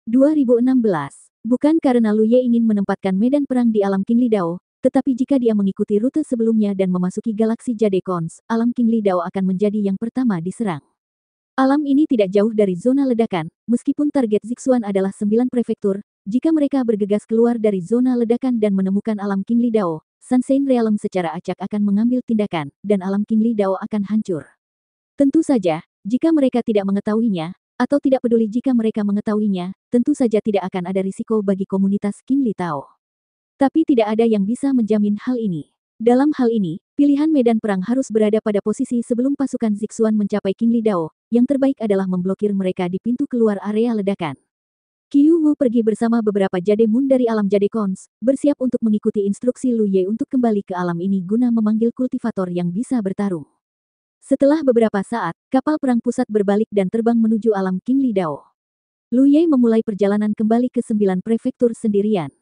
2016. Bukan karena Lu Ye ingin menempatkan medan perang di alam King Lidao, tetapi jika dia mengikuti rute sebelumnya dan memasuki galaksi Jadekons, alam King Lidao akan menjadi yang pertama diserang. Alam ini tidak jauh dari zona ledakan, meskipun target Zixuan adalah 9 prefektur. Jika mereka bergegas keluar dari zona ledakan dan menemukan alam King Lidao, Sunshine Realm secara acak akan mengambil tindakan, dan alam King Lidao akan hancur. Tentu saja, jika mereka tidak mengetahuinya, atau tidak peduli jika mereka mengetahuinya, tentu saja tidak akan ada risiko bagi komunitas King Litao. Tapi tidak ada yang bisa menjamin hal ini. Dalam hal ini, pilihan medan perang harus berada pada posisi sebelum pasukan Zixuan mencapai King Lidao. Yang terbaik adalah memblokir mereka di pintu keluar area ledakan. Qiu Wu pergi bersama beberapa Jademun dari alam Jadekons, bersiap untuk mengikuti instruksi Lu Ye untuk kembali ke alam ini guna memanggil kultivator yang bisa bertarung. Setelah beberapa saat, kapal perang pusat berbalik dan terbang menuju alam King Lidao. Lu Ye memulai perjalanan kembali ke 9 prefektur sendirian.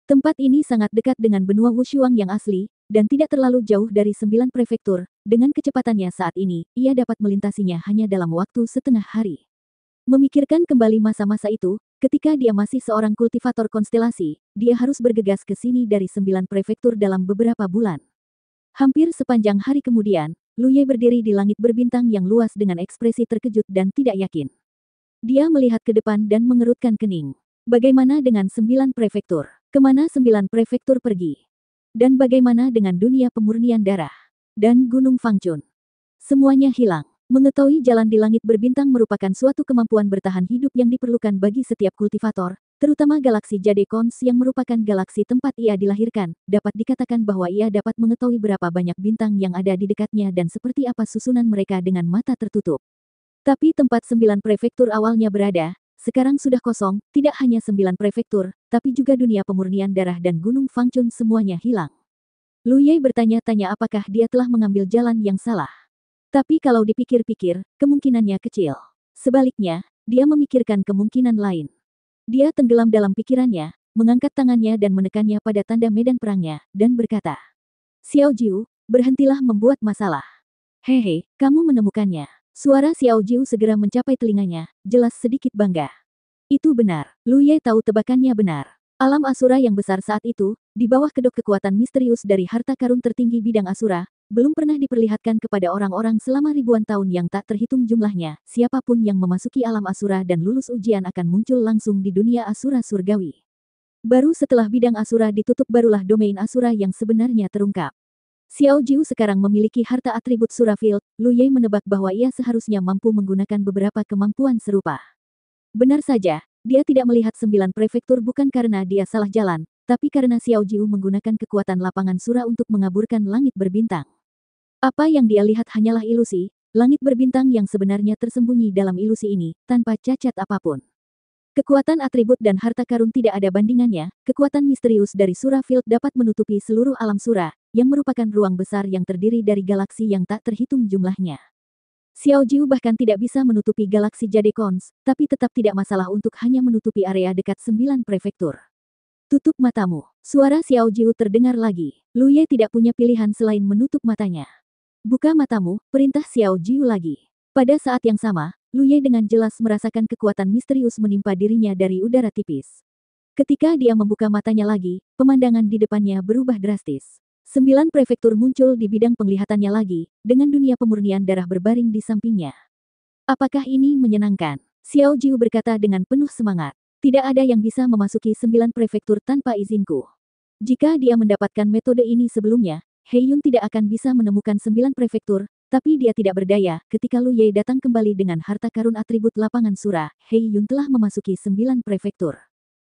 Tempat ini sangat dekat dengan benua Wushuang yang asli, dan tidak terlalu jauh dari 9 prefektur. Dengan kecepatannya saat ini, ia dapat melintasinya hanya dalam waktu setengah hari. Memikirkan kembali masa-masa itu, ketika dia masih seorang kultivator konstelasi, dia harus bergegas ke sini dari 9 prefektur dalam beberapa bulan. Hampir sepanjang hari kemudian, Lu Ye berdiri di langit berbintang yang luas dengan ekspresi terkejut dan tidak yakin. Dia melihat ke depan dan mengerutkan kening. Bagaimana dengan 9 prefektur? Kemana 9 prefektur pergi? Dan bagaimana dengan dunia pemurnian darah? Dan Gunung Fangchun? Semuanya hilang. Mengetahui jalan di langit berbintang merupakan suatu kemampuan bertahan hidup yang diperlukan bagi setiap kultivator, terutama galaksi Jadekons yang merupakan galaksi tempat ia dilahirkan. Dapat dikatakan bahwa ia dapat mengetahui berapa banyak bintang yang ada di dekatnya dan seperti apa susunan mereka dengan mata tertutup. Tapi tempat 9 prefektur awalnya berada, sekarang sudah kosong. Tidak hanya 9 prefektur, tapi juga dunia pemurnian darah dan Gunung Fangchun semuanya hilang. Lu Ye bertanya-tanya apakah dia telah mengambil jalan yang salah. Tapi kalau dipikir-pikir, kemungkinannya kecil. Sebaliknya, dia memikirkan kemungkinan lain. Dia tenggelam dalam pikirannya, mengangkat tangannya dan menekannya pada tanda medan perangnya, dan berkata, Xiao Jiu, berhentilah membuat masalah. Hehe, kamu menemukannya. Suara Xiao Jiu segera mencapai telinganya, jelas sedikit bangga. Itu benar, Lu Ye tahu tebakannya benar. Alam Asura yang besar saat itu, di bawah kedok kekuatan misterius dari harta karun tertinggi bidang Asura, belum pernah diperlihatkan kepada orang-orang selama ribuan tahun yang tak terhitung jumlahnya. Siapapun yang memasuki alam Asura dan lulus ujian akan muncul langsung di dunia Asura surgawi. Baru setelah bidang Asura ditutup barulah domain Asura yang sebenarnya terungkap. Xiao Jiu sekarang memiliki harta atribut Surafield. Lu Ye menebak bahwa ia seharusnya mampu menggunakan beberapa kemampuan serupa. Benar saja, dia tidak melihat 9 prefektur bukan karena dia salah jalan, tapi karena Xiao Jiu menggunakan kekuatan lapangan Sura untuk mengaburkan langit berbintang. Apa yang dia lihat hanyalah ilusi, langit berbintang yang sebenarnya tersembunyi dalam ilusi ini, tanpa cacat apapun. Kekuatan atribut dan harta karun tidak ada bandingannya, kekuatan misterius dari Surafield dapat menutupi seluruh alam Sura, yang merupakan ruang besar yang terdiri dari galaksi yang tak terhitung jumlahnya. Xiao Jiu bahkan tidak bisa menutupi galaksi Jadekons, tapi tetap tidak masalah untuk hanya menutupi area dekat 9 prefektur. Tutup matamu. Suara Xiao Jiu terdengar lagi. Lu Ye tidak punya pilihan selain menutup matanya. Buka matamu, perintah Xiao Jiu lagi. Pada saat yang sama, Lu Ye dengan jelas merasakan kekuatan misterius menimpa dirinya dari udara tipis. Ketika dia membuka matanya lagi, pemandangan di depannya berubah drastis. 9 prefektur muncul di bidang penglihatannya lagi, dengan dunia pemurnian darah berbaring di sampingnya. Apakah ini menyenangkan? Xiao Jiu berkata dengan penuh semangat. Tidak ada yang bisa memasuki 9 prefektur tanpa izinku. Jika dia mendapatkan metode ini sebelumnya, He Yun tidak akan bisa menemukan 9 prefektur, tapi dia tidak berdaya. Ketika Lu Ye datang kembali dengan harta karun atribut lapangan Sura, He Yun telah memasuki 9 prefektur.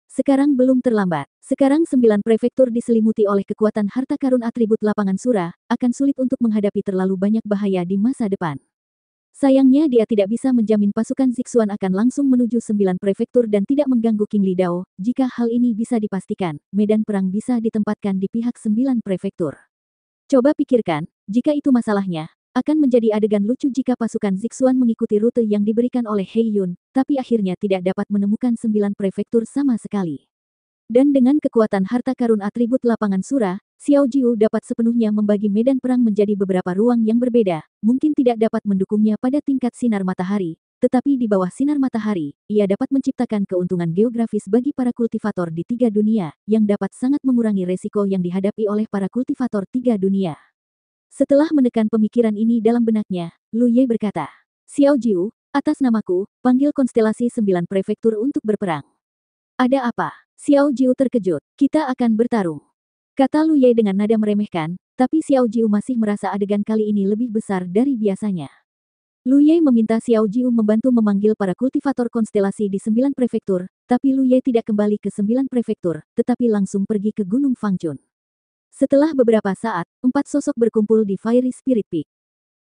Sekarang belum terlambat. Sekarang 9 prefektur diselimuti oleh kekuatan harta karun atribut lapangan Sura, akan sulit untuk menghadapi terlalu banyak bahaya di masa depan. Sayangnya dia tidak bisa menjamin pasukan Zixuan akan langsung menuju 9 prefektur dan tidak mengganggu King Lidao. Jika hal ini bisa dipastikan, medan perang bisa ditempatkan di pihak 9 prefektur. Coba pikirkan, jika itu masalahnya, akan menjadi adegan lucu jika pasukan Zixuan mengikuti rute yang diberikan oleh He Yun, tapi akhirnya tidak dapat menemukan 9 prefektur sama sekali. Dan dengan kekuatan harta karun atribut lapangan Sura, Xiao Jiu dapat sepenuhnya membagi medan perang menjadi beberapa ruang yang berbeda, mungkin tidak dapat mendukungnya pada tingkat sinar matahari, tetapi di bawah sinar matahari, ia dapat menciptakan keuntungan geografis bagi para kultivator di 3 dunia, yang dapat sangat mengurangi resiko yang dihadapi oleh para kultivator 3 dunia. Setelah menekan pemikiran ini dalam benaknya, Lu Ye berkata, Xiao Jiu, atas namaku, panggil konstelasi 9 prefektur untuk berperang. Ada apa? Xiao Jiu terkejut. Kita akan bertarung. Kata Lu Ye dengan nada meremehkan, tapi Xiao Jiu masih merasa adegan kali ini lebih besar dari biasanya. Lu Ye meminta Xiao Jiu membantu memanggil para kultivator konstelasi di 9 prefektur, tapi Lu Ye tidak kembali ke 9 prefektur, tetapi langsung pergi ke Gunung Fangchun. Setelah beberapa saat, 4 sosok berkumpul di Fiery Spirit Peak.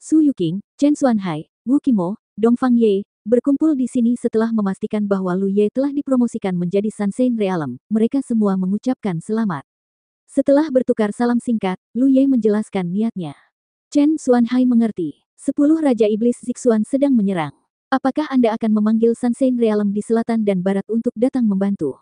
Su Yuqing, Chen Xuanhai, Wu Qimo, Dong Fang Ye, berkumpul di sini setelah memastikan bahwa Lu Ye telah dipromosikan menjadi Sanshin Realm. Mereka semua mengucapkan selamat. Setelah bertukar salam singkat, Lu Ye menjelaskan niatnya. Chen Xuanhai mengerti. 10 Raja Iblis Zixuan sedang menyerang. Apakah Anda akan memanggil Sanshin Realm di selatan dan barat untuk datang membantu?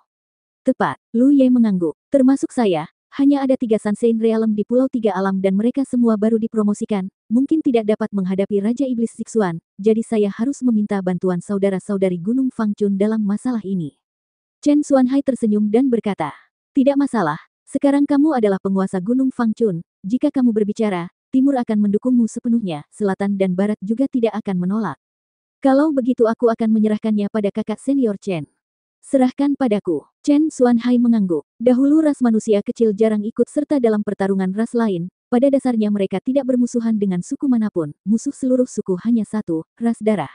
Tepat, Lu Ye mengangguk. Termasuk saya, hanya ada 3 Sanshin Realm di Pulau 3 Alam dan mereka semua baru dipromosikan, mungkin tidak dapat menghadapi Raja Iblis Zixuan, jadi saya harus meminta bantuan saudara-saudari Gunung Fangchun dalam masalah ini. Chen Xuanhai tersenyum dan berkata, tidak masalah, sekarang kamu adalah penguasa Gunung Fangchun, jika kamu berbicara, Timur akan mendukungmu sepenuhnya, selatan dan barat juga tidak akan menolak. Kalau begitu aku akan menyerahkannya pada kakak senior Chen. Serahkan padaku. Chen Xuanhai mengangguk. Dahulu ras manusia kecil jarang ikut serta dalam pertarungan ras lain, pada dasarnya mereka tidak bermusuhan dengan suku manapun, musuh seluruh suku hanya satu, ras darah.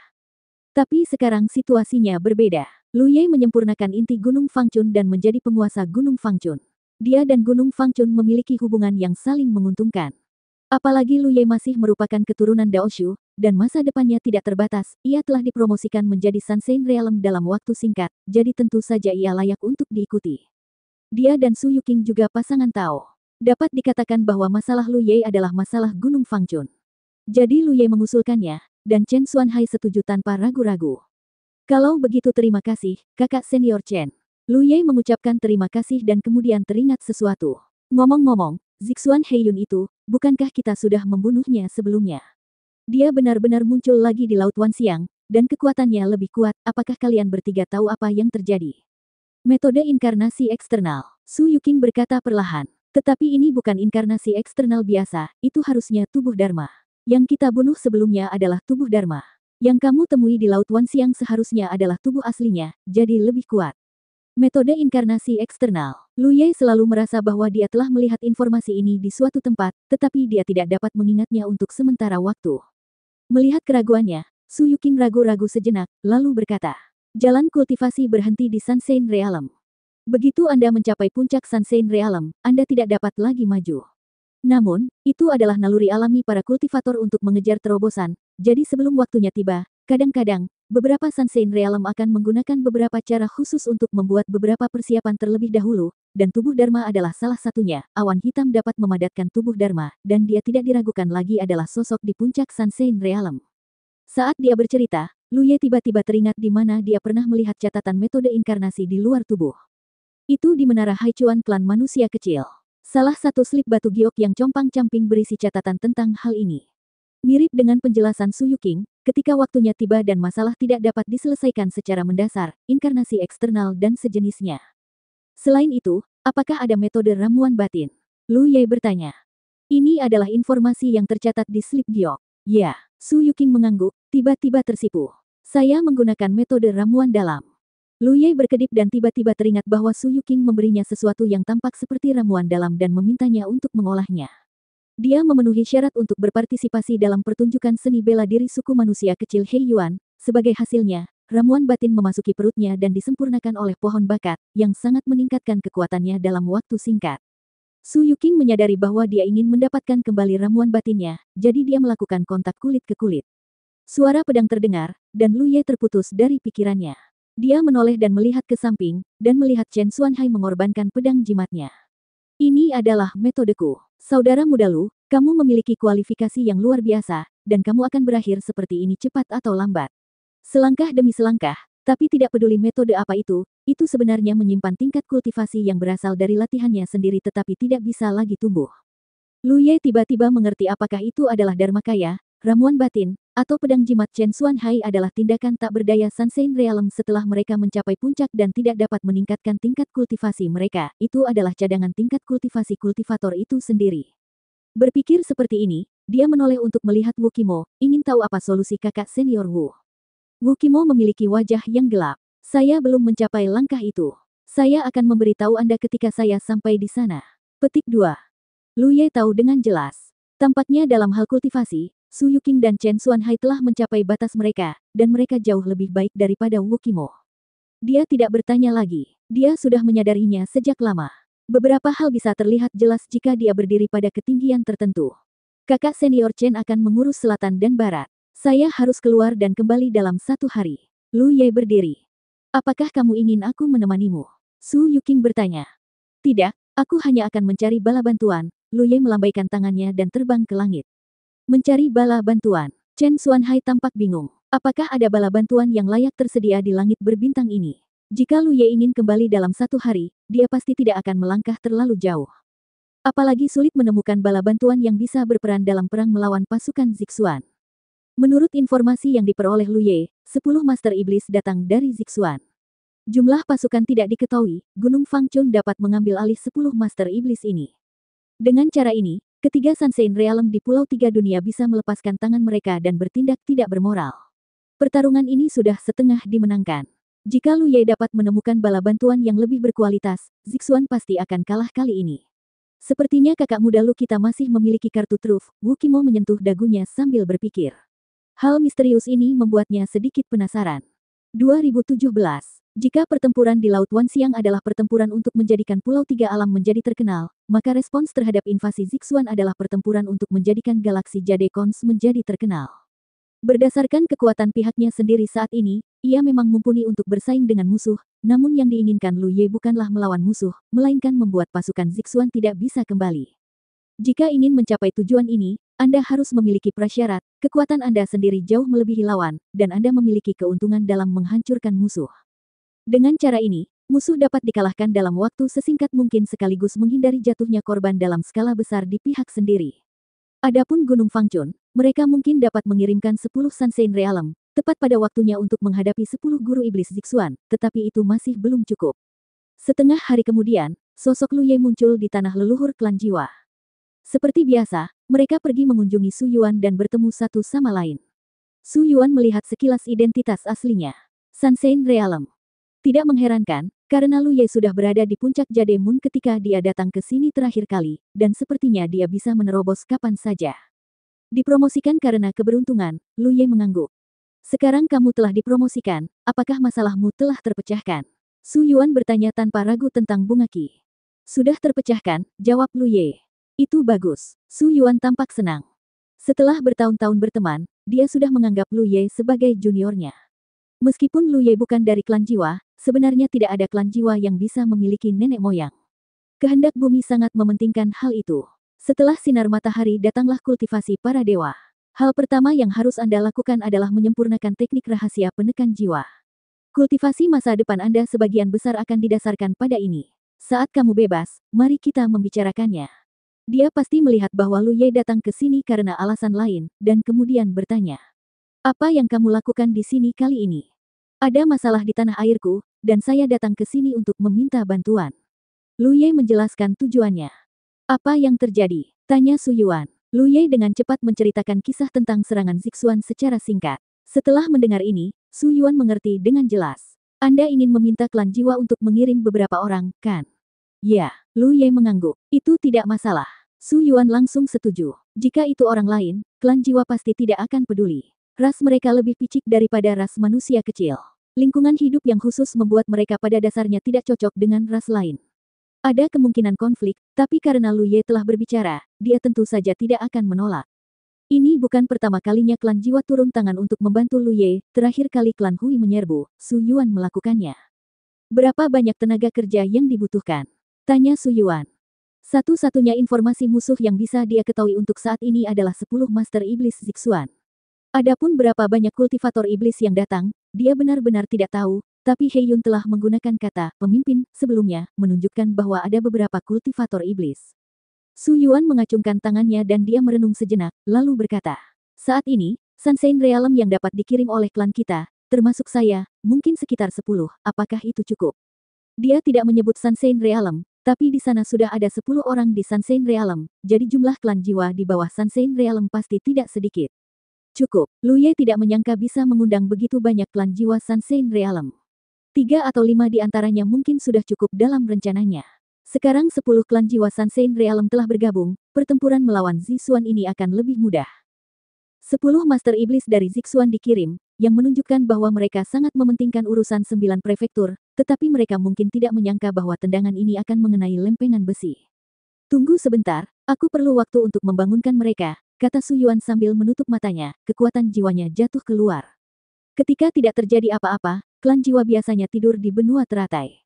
Tapi sekarang situasinya berbeda. Lu Ye menyempurnakan inti Gunung Fangchun dan menjadi penguasa Gunung Fangchun. Dia dan Gunung Fangchun memiliki hubungan yang saling menguntungkan. Apalagi Lu Ye masih merupakan keturunan Daoshu, dan masa depannya tidak terbatas, ia telah dipromosikan menjadi Sanshin Realm dalam waktu singkat, jadi tentu saja ia layak untuk diikuti. Dia dan Su Yuqing juga pasangan Tao. Dapat dikatakan bahwa masalah Lu Ye adalah masalah Gunung Fangchun. Jadi Lu Ye mengusulkannya, dan Chen Xuanhai setuju tanpa ragu-ragu. Kalau begitu terima kasih, kakak senior Chen. Lu Ye mengucapkan terima kasih dan kemudian teringat sesuatu. Ngomong-ngomong, Zixuan Heiyun itu, bukankah kita sudah membunuhnya sebelumnya? Dia benar-benar muncul lagi di Laut Wanxiang, dan kekuatannya lebih kuat, apakah kalian bertiga tahu apa yang terjadi? Metode inkarnasi eksternal. Su Yuqing berkata perlahan. Tetapi ini bukan inkarnasi eksternal biasa, itu harusnya tubuh Dharma. Yang kita bunuh sebelumnya adalah tubuh Dharma. Yang kamu temui di Laut Wanxiang seharusnya adalah tubuh aslinya, jadi lebih kuat. Metode inkarnasi eksternal. Lu Ye selalu merasa bahwa dia telah melihat informasi ini di suatu tempat, tetapi dia tidak dapat mengingatnya untuk sementara waktu. Melihat keraguannya, Su Yuqing ragu-ragu sejenak, lalu berkata, jalan kultivasi berhenti di Sanshin Realm. Begitu Anda mencapai puncak Sanshin Realm, Anda tidak dapat lagi maju. Namun, itu adalah naluri alami para kultivator untuk mengejar terobosan, jadi sebelum waktunya tiba, kadang-kadang, beberapa Sanshin Realm akan menggunakan beberapa cara khusus untuk membuat beberapa persiapan terlebih dahulu, dan tubuh Dharma adalah salah satunya. Awan hitam dapat memadatkan tubuh Dharma, dan dia tidak diragukan lagi adalah sosok di puncak Sanshin Realm. Saat dia bercerita, Lu Ye tiba-tiba teringat di mana dia pernah melihat catatan metode inkarnasi di luar tubuh. Itu di menara Haichuan klan manusia kecil. Salah satu slip batu giok yang compang-camping berisi catatan tentang hal ini. Mirip dengan penjelasan Su Yuqing, ketika waktunya tiba dan masalah tidak dapat diselesaikan secara mendasar, inkarnasi eksternal dan sejenisnya. Selain itu, apakah ada metode ramuan batin? Lu Ye bertanya. Ini adalah informasi yang tercatat di slip giok. Ya, Su Yuqing mengangguk, tiba-tiba tersipu. Saya menggunakan metode ramuan dalam. Lu Ye berkedip dan tiba-tiba teringat bahwa Su Yuqing memberinya sesuatu yang tampak seperti ramuan dalam dan memintanya untuk mengolahnya. Dia memenuhi syarat untuk berpartisipasi dalam pertunjukan seni bela diri suku manusia kecil Heiyuan. Sebagai hasilnya, ramuan batin memasuki perutnya dan disempurnakan oleh pohon bakat, yang sangat meningkatkan kekuatannya dalam waktu singkat. Su Yuqing menyadari bahwa dia ingin mendapatkan kembali ramuan batinnya, jadi dia melakukan kontak kulit ke kulit. Suara pedang terdengar, dan Lu Ye terputus dari pikirannya. Dia menoleh dan melihat ke samping, dan melihat Chen Xuanhai mengorbankan pedang jimatnya. Ini adalah metodeku. Saudara muda Lu, kamu memiliki kualifikasi yang luar biasa, dan kamu akan berakhir seperti ini cepat atau lambat. Selangkah demi selangkah, tapi tidak peduli metode apa itu sebenarnya menyimpan tingkat kultivasi yang berasal dari latihannya sendiri tetapi tidak bisa lagi tumbuh. Lu Ye tiba-tiba mengerti apakah itu adalah Dharmakaya, ramuan batin, atau pedang jimat Chen Xuanhai adalah tindakan tak berdaya Sunshine Realm setelah mereka mencapai puncak dan tidak dapat meningkatkan tingkat kultivasi mereka. Itu adalah cadangan tingkat kultivasi kultivator itu sendiri. Berpikir seperti ini, dia menoleh untuk melihat Wu Qimo, ingin tahu apa solusi kakak senior Wu. Wu Qimo memiliki wajah yang gelap. Saya belum mencapai langkah itu. Saya akan memberitahu Anda ketika saya sampai di sana. Petik 2. Lu Ye tahu dengan jelas. Tampaknya dalam hal kultivasi, Su Yuqing dan Chen Xuanhai telah mencapai batas mereka, dan mereka jauh lebih baik daripada Wu Qimo. Dia tidak bertanya lagi. Dia sudah menyadarinya sejak lama. Beberapa hal bisa terlihat jelas jika dia berdiri pada ketinggian tertentu. Kakak senior Chen akan mengurus selatan dan barat. Saya harus keluar dan kembali dalam 1 hari. Lu Ye berdiri. Apakah kamu ingin aku menemanimu? Su Yuqing bertanya. Tidak, aku hanya akan mencari bala bantuan. Lu Ye melambaikan tangannya dan terbang ke langit. Mencari bala bantuan. Chen Xuanhai tampak bingung. Apakah ada bala bantuan yang layak tersedia di langit berbintang ini? Jika Lu Ye ingin kembali dalam 1 hari, dia pasti tidak akan melangkah terlalu jauh. Apalagi sulit menemukan bala bantuan yang bisa berperan dalam perang melawan pasukan Zixuan. Menurut informasi yang diperoleh Lu Ye, 10 Master Iblis datang dari Zixuan. Jumlah pasukan tidak diketahui, Gunung Fangchun dapat mengambil alih 10 Master Iblis ini. Dengan cara ini, ketiga Sunshine Realm di Pulau Tiga Dunia bisa melepaskan tangan mereka dan bertindak tidak bermoral. Pertarungan ini sudah setengah dimenangkan. Jika Lu Ye dapat menemukan bala bantuan yang lebih berkualitas, Zixuan pasti akan kalah kali ini. Sepertinya kakak muda Lu kita masih memiliki kartu truf. Wu Qimo menyentuh dagunya sambil berpikir. Hal misterius ini membuatnya sedikit penasaran. 2017. Jika pertempuran di Laut Wanxiang adalah pertempuran untuk menjadikan Pulau Tiga Alam menjadi terkenal, maka respons terhadap invasi Zixuan adalah pertempuran untuk menjadikan galaksi Jade Cons menjadi terkenal. Berdasarkan kekuatan pihaknya sendiri saat ini, ia memang mumpuni untuk bersaing dengan musuh, namun yang diinginkan Lu Ye bukanlah melawan musuh, melainkan membuat pasukan Zixuan tidak bisa kembali. Jika ingin mencapai tujuan ini, Anda harus memiliki prasyarat, kekuatan Anda sendiri jauh melebihi lawan, dan Anda memiliki keuntungan dalam menghancurkan musuh. Dengan cara ini, musuh dapat dikalahkan dalam waktu sesingkat mungkin sekaligus menghindari jatuhnya korban dalam skala besar di pihak sendiri. Adapun Gunung Fangchun, mereka mungkin dapat mengirimkan 10 Sunshine Realm, tepat pada waktunya untuk menghadapi 10 guru iblis Zixuan, tetapi itu masih belum cukup. Setengah hari kemudian, sosok Lu Ye muncul di tanah leluhur klan jiwa. Seperti biasa, mereka pergi mengunjungi Su Yuan dan bertemu satu sama lain. Su Yuan melihat sekilas identitas aslinya. Sunshine Realm. Tidak mengherankan, karena Lu Ye sudah berada di puncak Jade Moon ketika dia datang ke sini terakhir kali, dan sepertinya dia bisa menerobos kapan saja. Dipromosikan karena keberuntungan, Lu Ye mengangguk. Sekarang kamu telah dipromosikan, apakah masalahmu telah terpecahkan? Su Yuan bertanya tanpa ragu tentang bunga Qi. Sudah terpecahkan, jawab Lu Ye. Itu bagus. Su Yuan tampak senang. Setelah bertahun-tahun berteman, dia sudah menganggap Lu Ye sebagai juniornya. Meskipun Lu Ye bukan dari klan jiwa, sebenarnya tidak ada klan jiwa yang bisa memiliki nenek moyang. Kehendak bumi sangat mementingkan hal itu. Setelah sinar matahari datanglah kultivasi para dewa. Hal pertama yang harus Anda lakukan adalah menyempurnakan teknik rahasia penekan jiwa. Kultivasi masa depan Anda sebagian besar akan didasarkan pada ini. Saat kamu bebas, mari kita membicarakannya. Dia pasti melihat bahwa Lu Ye datang ke sini karena alasan lain, dan kemudian bertanya. Apa yang kamu lakukan di sini kali ini? Ada masalah di tanah airku, dan saya datang ke sini untuk meminta bantuan. Lu Ye menjelaskan tujuannya. Apa yang terjadi? Tanya Su Yuan. Lu Ye dengan cepat menceritakan kisah tentang serangan Zixuan secara singkat. Setelah mendengar ini, Su Yuan mengerti dengan jelas. Anda ingin meminta klan jiwa untuk mengirim beberapa orang, kan? Ya, Lu Ye mengangguk. Itu tidak masalah. Su Yuan langsung setuju. Jika itu orang lain, klan jiwa pasti tidak akan peduli. Ras mereka lebih picik daripada ras manusia kecil. Lingkungan hidup yang khusus membuat mereka pada dasarnya tidak cocok dengan ras lain. Ada kemungkinan konflik, tapi karena Lu Ye telah berbicara, dia tentu saja tidak akan menolak. Ini bukan pertama kalinya klan jiwa turun tangan untuk membantu Lu Ye, terakhir kali klan Hui menyerbu, Su Yuan melakukannya. Berapa banyak tenaga kerja yang dibutuhkan? Tanya Su Yuan. Satu-satunya informasi musuh yang bisa dia ketahui untuk saat ini adalah 10 Master Iblis Zixuan. Adapun berapa banyak kultivator iblis yang datang, dia benar-benar tidak tahu, tapi He Yun telah menggunakan kata pemimpin sebelumnya, menunjukkan bahwa ada beberapa kultivator iblis. Su Yuan mengacungkan tangannya dan dia merenung sejenak, lalu berkata, Saat ini, Sunshine Realm yang dapat dikirim oleh klan kita, termasuk saya, mungkin sekitar 10, apakah itu cukup? Dia tidak menyebut Sunshine Realm, tapi di sana sudah ada 10 orang di Sunshine Realm, jadi jumlah klan jiwa di bawah Sunshine Realm pasti tidak sedikit. Cukup, Lu Ye tidak menyangka bisa mengundang begitu banyak klan jiwa Sunshine Realm. 3 atau 5 di antaranya mungkin sudah cukup dalam rencananya. Sekarang 10 klan jiwa Sunshine Realm telah bergabung, pertempuran melawan Zixuan ini akan lebih mudah. 10 Master Iblis dari Zixuan dikirim, yang menunjukkan bahwa mereka sangat mementingkan urusan 9 prefektur, tetapi mereka mungkin tidak menyangka bahwa tendangan ini akan mengenai lempengan besi. Tunggu sebentar, aku perlu waktu untuk membangunkan mereka, kata Su Yuan sambil menutup matanya, kekuatan jiwanya jatuh keluar. Ketika tidak terjadi apa-apa, klan jiwa biasanya tidur di benua teratai.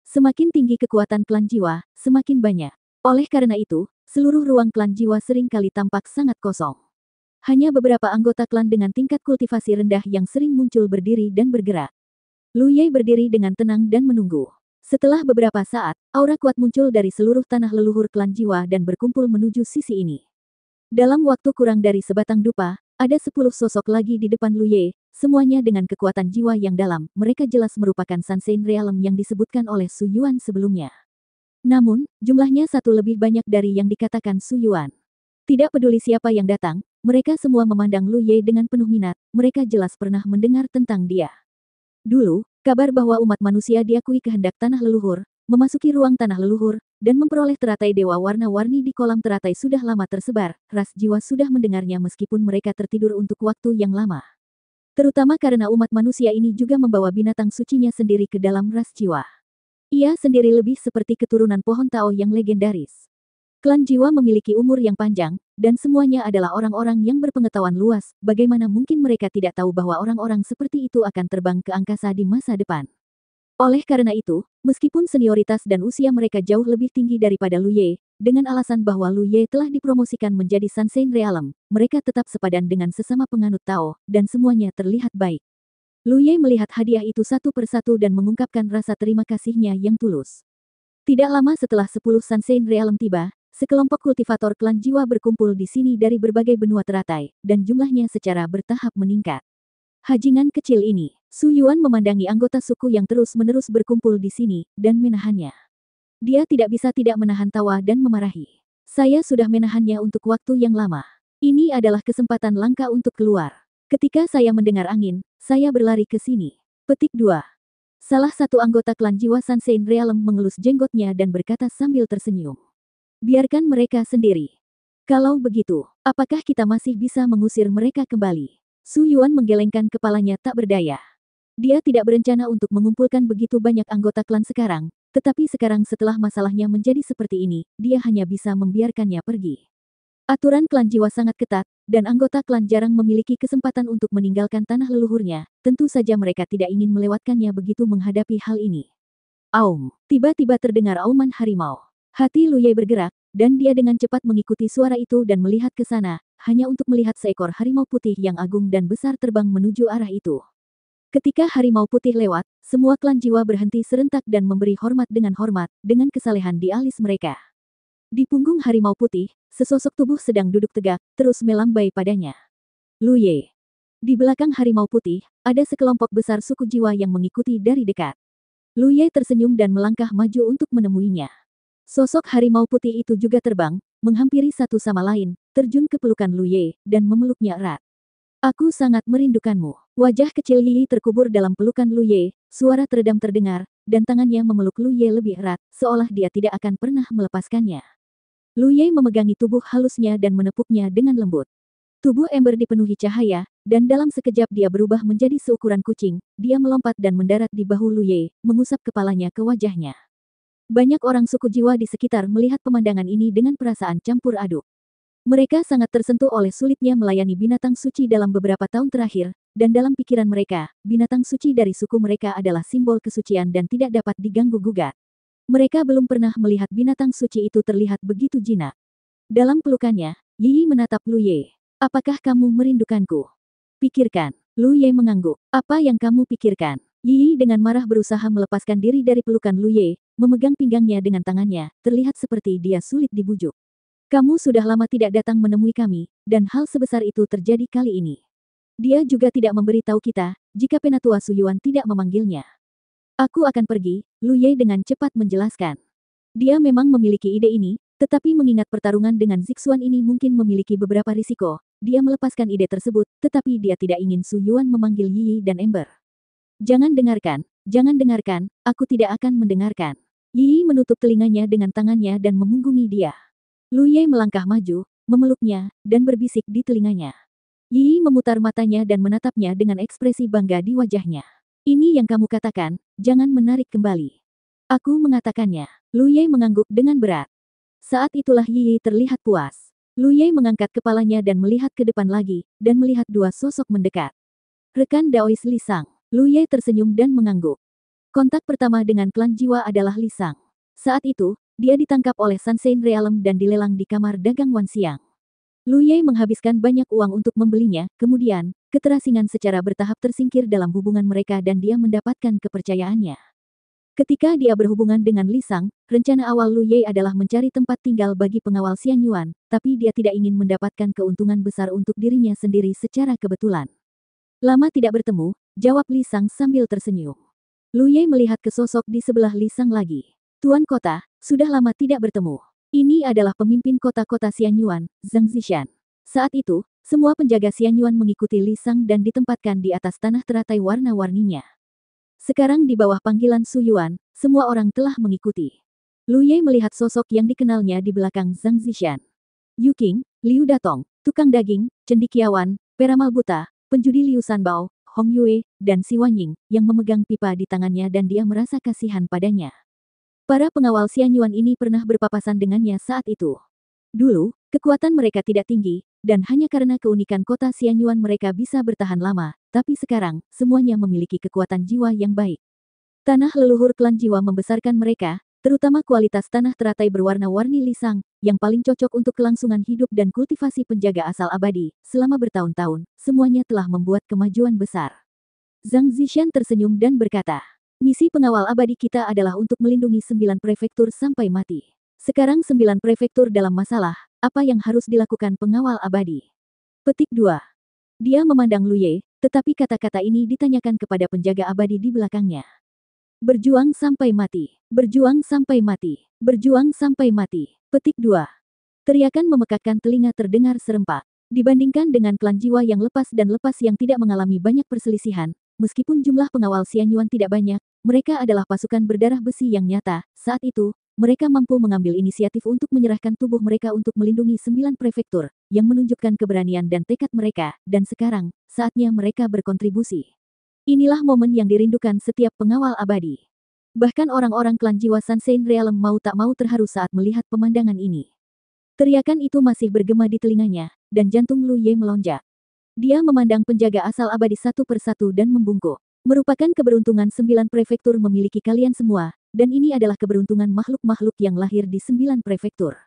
Semakin tinggi kekuatan klan jiwa, semakin banyak. Oleh karena itu, seluruh ruang klan jiwa sering kali tampak sangat kosong. Hanya beberapa anggota klan dengan tingkat kultivasi rendah yang sering muncul berdiri dan bergerak. Lu Ye berdiri dengan tenang dan menunggu. Setelah beberapa saat, aura kuat muncul dari seluruh tanah leluhur klan jiwa dan berkumpul menuju sisi ini. Dalam waktu kurang dari sebatang dupa, ada 10 sosok lagi di depan Lu Ye, semuanya dengan kekuatan jiwa yang dalam. Mereka jelas merupakan Sunshine Realm yang disebutkan oleh Su Yuan sebelumnya. Namun, jumlahnya satu lebih banyak dari yang dikatakan Su Yuan. Tidak peduli siapa yang datang, mereka semua memandang Lu Ye dengan penuh minat, mereka jelas pernah mendengar tentang dia. Dulu, kabar bahwa umat manusia diakui kehendak tanah leluhur, memasuki ruang tanah leluhur, dan memperoleh teratai dewa warna-warni di kolam teratai sudah lama tersebar, ras jiwa sudah mendengarnya meskipun mereka tertidur untuk waktu yang lama. Terutama karena umat manusia ini juga membawa binatang sucinya sendiri ke dalam ras jiwa. Ia sendiri lebih seperti keturunan pohon Tao yang legendaris. Klan jiwa memiliki umur yang panjang, dan semuanya adalah orang-orang yang berpengetahuan luas, bagaimana mungkin mereka tidak tahu bahwa orang-orang seperti itu akan terbang ke angkasa di masa depan. Oleh karena itu, meskipun senioritas dan usia mereka jauh lebih tinggi daripada Lu Ye, dengan alasan bahwa Lu Ye telah dipromosikan menjadi Sunshine Realm, mereka tetap sepadan dengan sesama penganut Tao, dan semuanya terlihat baik. Lu Ye melihat hadiah itu satu persatu dan mengungkapkan rasa terima kasihnya yang tulus. Tidak lama setelah 10 Sunshine Realm tiba, sekelompok kultivator klan jiwa berkumpul di sini dari berbagai benua teratai, dan jumlahnya secara bertahap meningkat. Hajingan kecil ini, Su Yuan memandangi anggota suku yang terus-menerus berkumpul di sini, dan menahannya. Dia tidak bisa tidak menahan tawa dan memarahi. Saya sudah menahannya untuk waktu yang lama. Ini adalah kesempatan langka untuk keluar. Ketika saya mendengar angin, saya berlari ke sini. Petik 2. Salah satu anggota klan jiwa Sunshine Realm mengelus jenggotnya dan berkata sambil tersenyum. Biarkan mereka sendiri. Kalau begitu, apakah kita masih bisa mengusir mereka kembali? Su Yuan menggelengkan kepalanya tak berdaya. Dia tidak berencana untuk mengumpulkan begitu banyak anggota klan sekarang, tetapi sekarang setelah masalahnya menjadi seperti ini, dia hanya bisa membiarkannya pergi. Aturan klan jiwa sangat ketat, dan anggota klan jarang memiliki kesempatan untuk meninggalkan tanah leluhurnya, tentu saja mereka tidak ingin melewatkannya begitu menghadapi hal ini. Aum, tiba-tiba terdengar auman harimau. Hati Lu Ye bergerak, dan dia dengan cepat mengikuti suara itu dan melihat ke sana, hanya untuk melihat seekor harimau putih yang agung dan besar terbang menuju arah itu. Ketika harimau putih lewat, semua klan jiwa berhenti serentak dan memberi hormat dengan kesalehan di alis mereka. Di punggung harimau putih, sesosok tubuh sedang duduk tegak, terus melambai padanya. Lu Ye. Di belakang harimau putih, ada sekelompok besar suku jiwa yang mengikuti dari dekat. Lu Ye tersenyum dan melangkah maju untuk menemuinya. Sosok harimau putih itu juga terbang, menghampiri satu sama lain, terjun ke pelukan Lu Ye, dan memeluknya erat. Aku sangat merindukanmu. Wajah kecil Yi terkubur dalam pelukan Lu Ye, suara teredam terdengar, dan tangannya memeluk Lu Ye lebih erat, seolah dia tidak akan pernah melepaskannya. Lu Ye memegangi tubuh halusnya dan menepuknya dengan lembut. Tubuh ember dipenuhi cahaya, dan dalam sekejap dia berubah menjadi seukuran kucing, dia melompat dan mendarat di bahu Lu Ye, mengusap kepalanya ke wajahnya. Banyak orang suku jiwa di sekitar melihat pemandangan ini dengan perasaan campur aduk. Mereka sangat tersentuh oleh sulitnya melayani binatang suci dalam beberapa tahun terakhir, dan dalam pikiran mereka, binatang suci dari suku mereka adalah simbol kesucian dan tidak dapat diganggu-gugat. Mereka belum pernah melihat binatang suci itu terlihat begitu jinak. Dalam pelukannya, Yi menatap Lu Ye. Apakah kamu merindukanku? Pikirkan. Lu Ye mengangguk. Apa yang kamu pikirkan? Yi dengan marah berusaha melepaskan diri dari pelukan Lu Ye, memegang pinggangnya dengan tangannya, terlihat seperti dia sulit dibujuk. Kamu sudah lama tidak datang menemui kami, dan hal sebesar itu terjadi kali ini. Dia juga tidak memberitahu kita, jika Penatua Suyuan tidak memanggilnya. Aku akan pergi, Lu Ye dengan cepat menjelaskan. Dia memang memiliki ide ini, tetapi mengingat pertarungan dengan Zixuan ini mungkin memiliki beberapa risiko, dia melepaskan ide tersebut, tetapi dia tidak ingin Suyuan memanggil Yi dan Ember. Jangan dengarkan, aku tidak akan mendengarkan. Yi menutup telinganya dengan tangannya dan memunggungi dia. Lu Ye melangkah maju, memeluknya, dan berbisik di telinganya. Yi memutar matanya dan menatapnya dengan ekspresi bangga di wajahnya. Ini yang kamu katakan, jangan menarik kembali. Aku mengatakannya. Lu Ye mengangguk dengan berat. Saat itulah Yi terlihat puas. Lu Ye mengangkat kepalanya dan melihat ke depan lagi, dan melihat dua sosok mendekat. Rekan Daois Li Sang. Lu Ye tersenyum dan mengangguk. Kontak pertama dengan klan jiwa adalah Li Sang. Saat itu, dia ditangkap oleh Sunshine Realm dan dilelang di kamar dagang Wan Xiang. Lu Ye menghabiskan banyak uang untuk membelinya, kemudian, keterasingan secara bertahap tersingkir dalam hubungan mereka dan dia mendapatkan kepercayaannya. Ketika dia berhubungan dengan Li Sang, rencana awal Lu Ye adalah mencari tempat tinggal bagi pengawal Xiang Yuan, tapi dia tidak ingin mendapatkan keuntungan besar untuk dirinya sendiri secara kebetulan. Lama tidak bertemu, jawab Li Sang sambil tersenyum. Lu Ye melihat ke sosok di sebelah Li Sang lagi. Tuan Kota, sudah lama tidak bertemu. Ini adalah pemimpin kota-kota Xianyuan, Zhang Zishan. Saat itu, semua penjaga Xianyuan mengikuti Li Sang dan ditempatkan di atas tanah teratai warna-warninya. Sekarang di bawah panggilan Su Yuan, semua orang telah mengikuti. Lu Ye melihat sosok yang dikenalnya di belakang Zhang Zishan. Yu Qing, Liu Datong, tukang daging, cendekiawan, peramal buta, penjudi Liu Sanbao, Hong Yue, dan Si Wanying, yang memegang pipa di tangannya dan dia merasa kasihan padanya. Para pengawal Xianyuan ini pernah berpapasan dengannya saat itu. Dulu, kekuatan mereka tidak tinggi, dan hanya karena keunikan kota Xianyuan mereka bisa bertahan lama, tapi sekarang, semuanya memiliki kekuatan jiwa yang baik. Tanah leluhur klan jiwa membesarkan mereka, terutama kualitas tanah teratai berwarna-warni Li Sang, yang paling cocok untuk kelangsungan hidup dan kultivasi penjaga asal abadi, selama bertahun-tahun, semuanya telah membuat kemajuan besar. Zhang Zishan tersenyum dan berkata, misi pengawal abadi kita adalah untuk melindungi 9 prefektur sampai mati. Sekarang 9 prefektur dalam masalah, apa yang harus dilakukan pengawal abadi? Petik 2. Dia memandang Lu Ye, tetapi kata-kata ini ditanyakan kepada penjaga abadi di belakangnya. Berjuang sampai mati, berjuang sampai mati, berjuang sampai mati. Petik 2. Teriakan memekakkan telinga terdengar serempak. Dibandingkan dengan klan jiwa yang lepas dan lepas yang tidak mengalami banyak perselisihan, meskipun jumlah pengawal Xianyuan tidak banyak, mereka adalah pasukan berdarah besi yang nyata. Saat itu, mereka mampu mengambil inisiatif untuk menyerahkan tubuh mereka untuk melindungi 9 prefektur, yang menunjukkan keberanian dan tekad mereka, dan sekarang, saatnya mereka berkontribusi. Inilah momen yang dirindukan setiap pengawal abadi. Bahkan orang-orang klan jiwa Sunshine Realm mau tak mau terharu saat melihat pemandangan ini. Teriakan itu masih bergema di telinganya, dan jantung Lu Ye melonjak. Dia memandang penjaga asal abadi satu persatu dan membungkuk. Merupakan keberuntungan 9 prefektur memiliki kalian semua, dan ini adalah keberuntungan makhluk-makhluk yang lahir di 9 prefektur.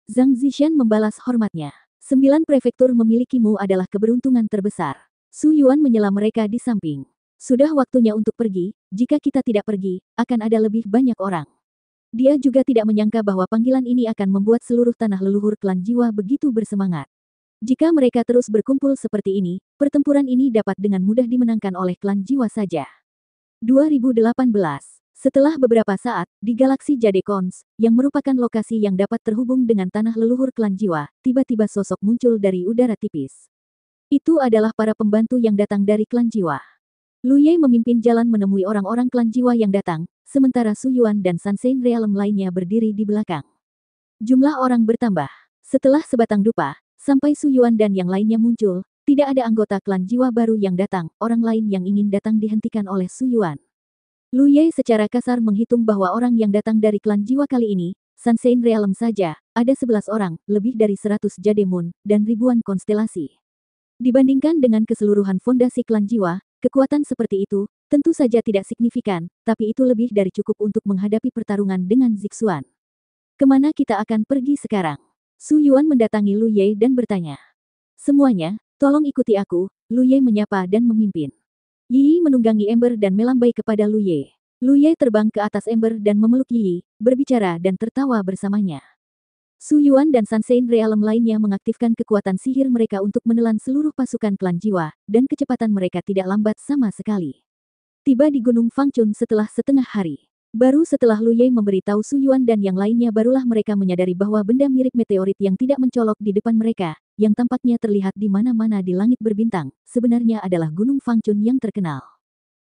Zhang Zishan membalas hormatnya. 9 prefektur memilikimu adalah keberuntungan terbesar. Su Yuan menyela mereka di samping. Sudah waktunya untuk pergi, jika kita tidak pergi, akan ada lebih banyak orang. Dia juga tidak menyangka bahwa panggilan ini akan membuat seluruh tanah leluhur klan jiwa begitu bersemangat. Jika mereka terus berkumpul seperti ini, pertempuran ini dapat dengan mudah dimenangkan oleh klan jiwa saja. 2018. Setelah beberapa saat, di galaksi Jadekons, yang merupakan lokasi yang dapat terhubung dengan tanah leluhur klan jiwa, tiba-tiba sosok muncul dari udara tipis. Itu adalah para pembantu yang datang dari klan jiwa. Lu Ye memimpin jalan menemui orang-orang klan jiwa yang datang, sementara Su Yuan dan Sunshine Realm lainnya berdiri di belakang. Jumlah orang bertambah. Setelah sebatang dupa, sampai Su Yuan dan yang lainnya muncul, tidak ada anggota klan jiwa baru yang datang, orang lain yang ingin datang dihentikan oleh Su Yuan. Lu Ye secara kasar menghitung bahwa orang yang datang dari klan jiwa kali ini, Sunshine Realm saja, ada 11 orang, lebih dari 100 Jademun, dan ribuan konstelasi. Dibandingkan dengan keseluruhan fondasi klan jiwa, kekuatan seperti itu, tentu saja tidak signifikan, tapi itu lebih dari cukup untuk menghadapi pertarungan dengan Zixuan. Kemana kita akan pergi sekarang? Su Yuan mendatangi Lu Ye dan bertanya. Semuanya, tolong ikuti aku, Lu Ye menyapa dan memimpin. Yi menunggangi Ember dan melambai kepada Lu Ye. Lu Ye terbang ke atas Ember dan memeluk Yi, berbicara dan tertawa bersamanya. Su Yuan dan Sansein Realm lainnya mengaktifkan kekuatan sihir mereka untuk menelan seluruh pasukan klan jiwa, dan kecepatan mereka tidak lambat sama sekali. Tiba di Gunung Fangchun setelah setengah hari. Baru setelah Lu Ye memberitahu Su Yuan dan yang lainnya barulah mereka menyadari bahwa benda mirip meteorit yang tidak mencolok di depan mereka, yang tampaknya terlihat di mana-mana di langit berbintang, sebenarnya adalah Gunung Fangchun yang terkenal.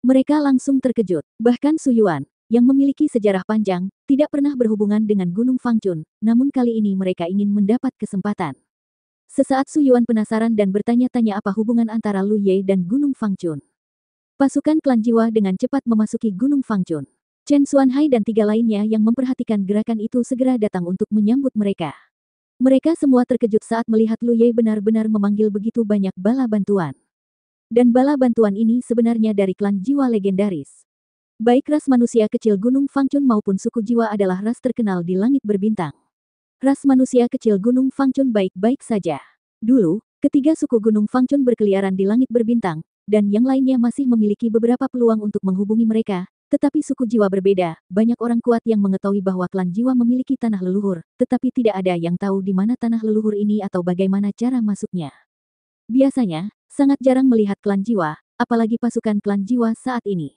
Mereka langsung terkejut, bahkan Su Yuan, yang memiliki sejarah panjang, tidak pernah berhubungan dengan Gunung Fangchun, namun kali ini mereka ingin mendapat kesempatan. Sesaat Su Yuan penasaran dan bertanya-tanya apa hubungan antara Lu Ye dan Gunung Fangchun. Pasukan klan jiwa dengan cepat memasuki Gunung Fangchun. Chen Xuanhai dan 3 lainnya yang memperhatikan gerakan itu segera datang untuk menyambut mereka. Mereka semua terkejut saat melihat Lu Ye benar-benar memanggil begitu banyak bala bantuan. Dan bala bantuan ini sebenarnya dari klan jiwa legendaris. Baik ras manusia kecil Gunung Fangchun maupun suku jiwa adalah ras terkenal di langit berbintang. Ras manusia kecil Gunung Fangchun baik-baik saja. Dulu, ketiga suku Gunung Fangchun berkeliaran di langit berbintang, dan yang lainnya masih memiliki beberapa peluang untuk menghubungi mereka, tetapi suku jiwa berbeda. Banyak orang kuat yang mengetahui bahwa klan jiwa memiliki tanah leluhur, tetapi tidak ada yang tahu di mana tanah leluhur ini atau bagaimana cara masuknya. Biasanya, sangat jarang melihat klan jiwa, apalagi pasukan klan jiwa saat ini.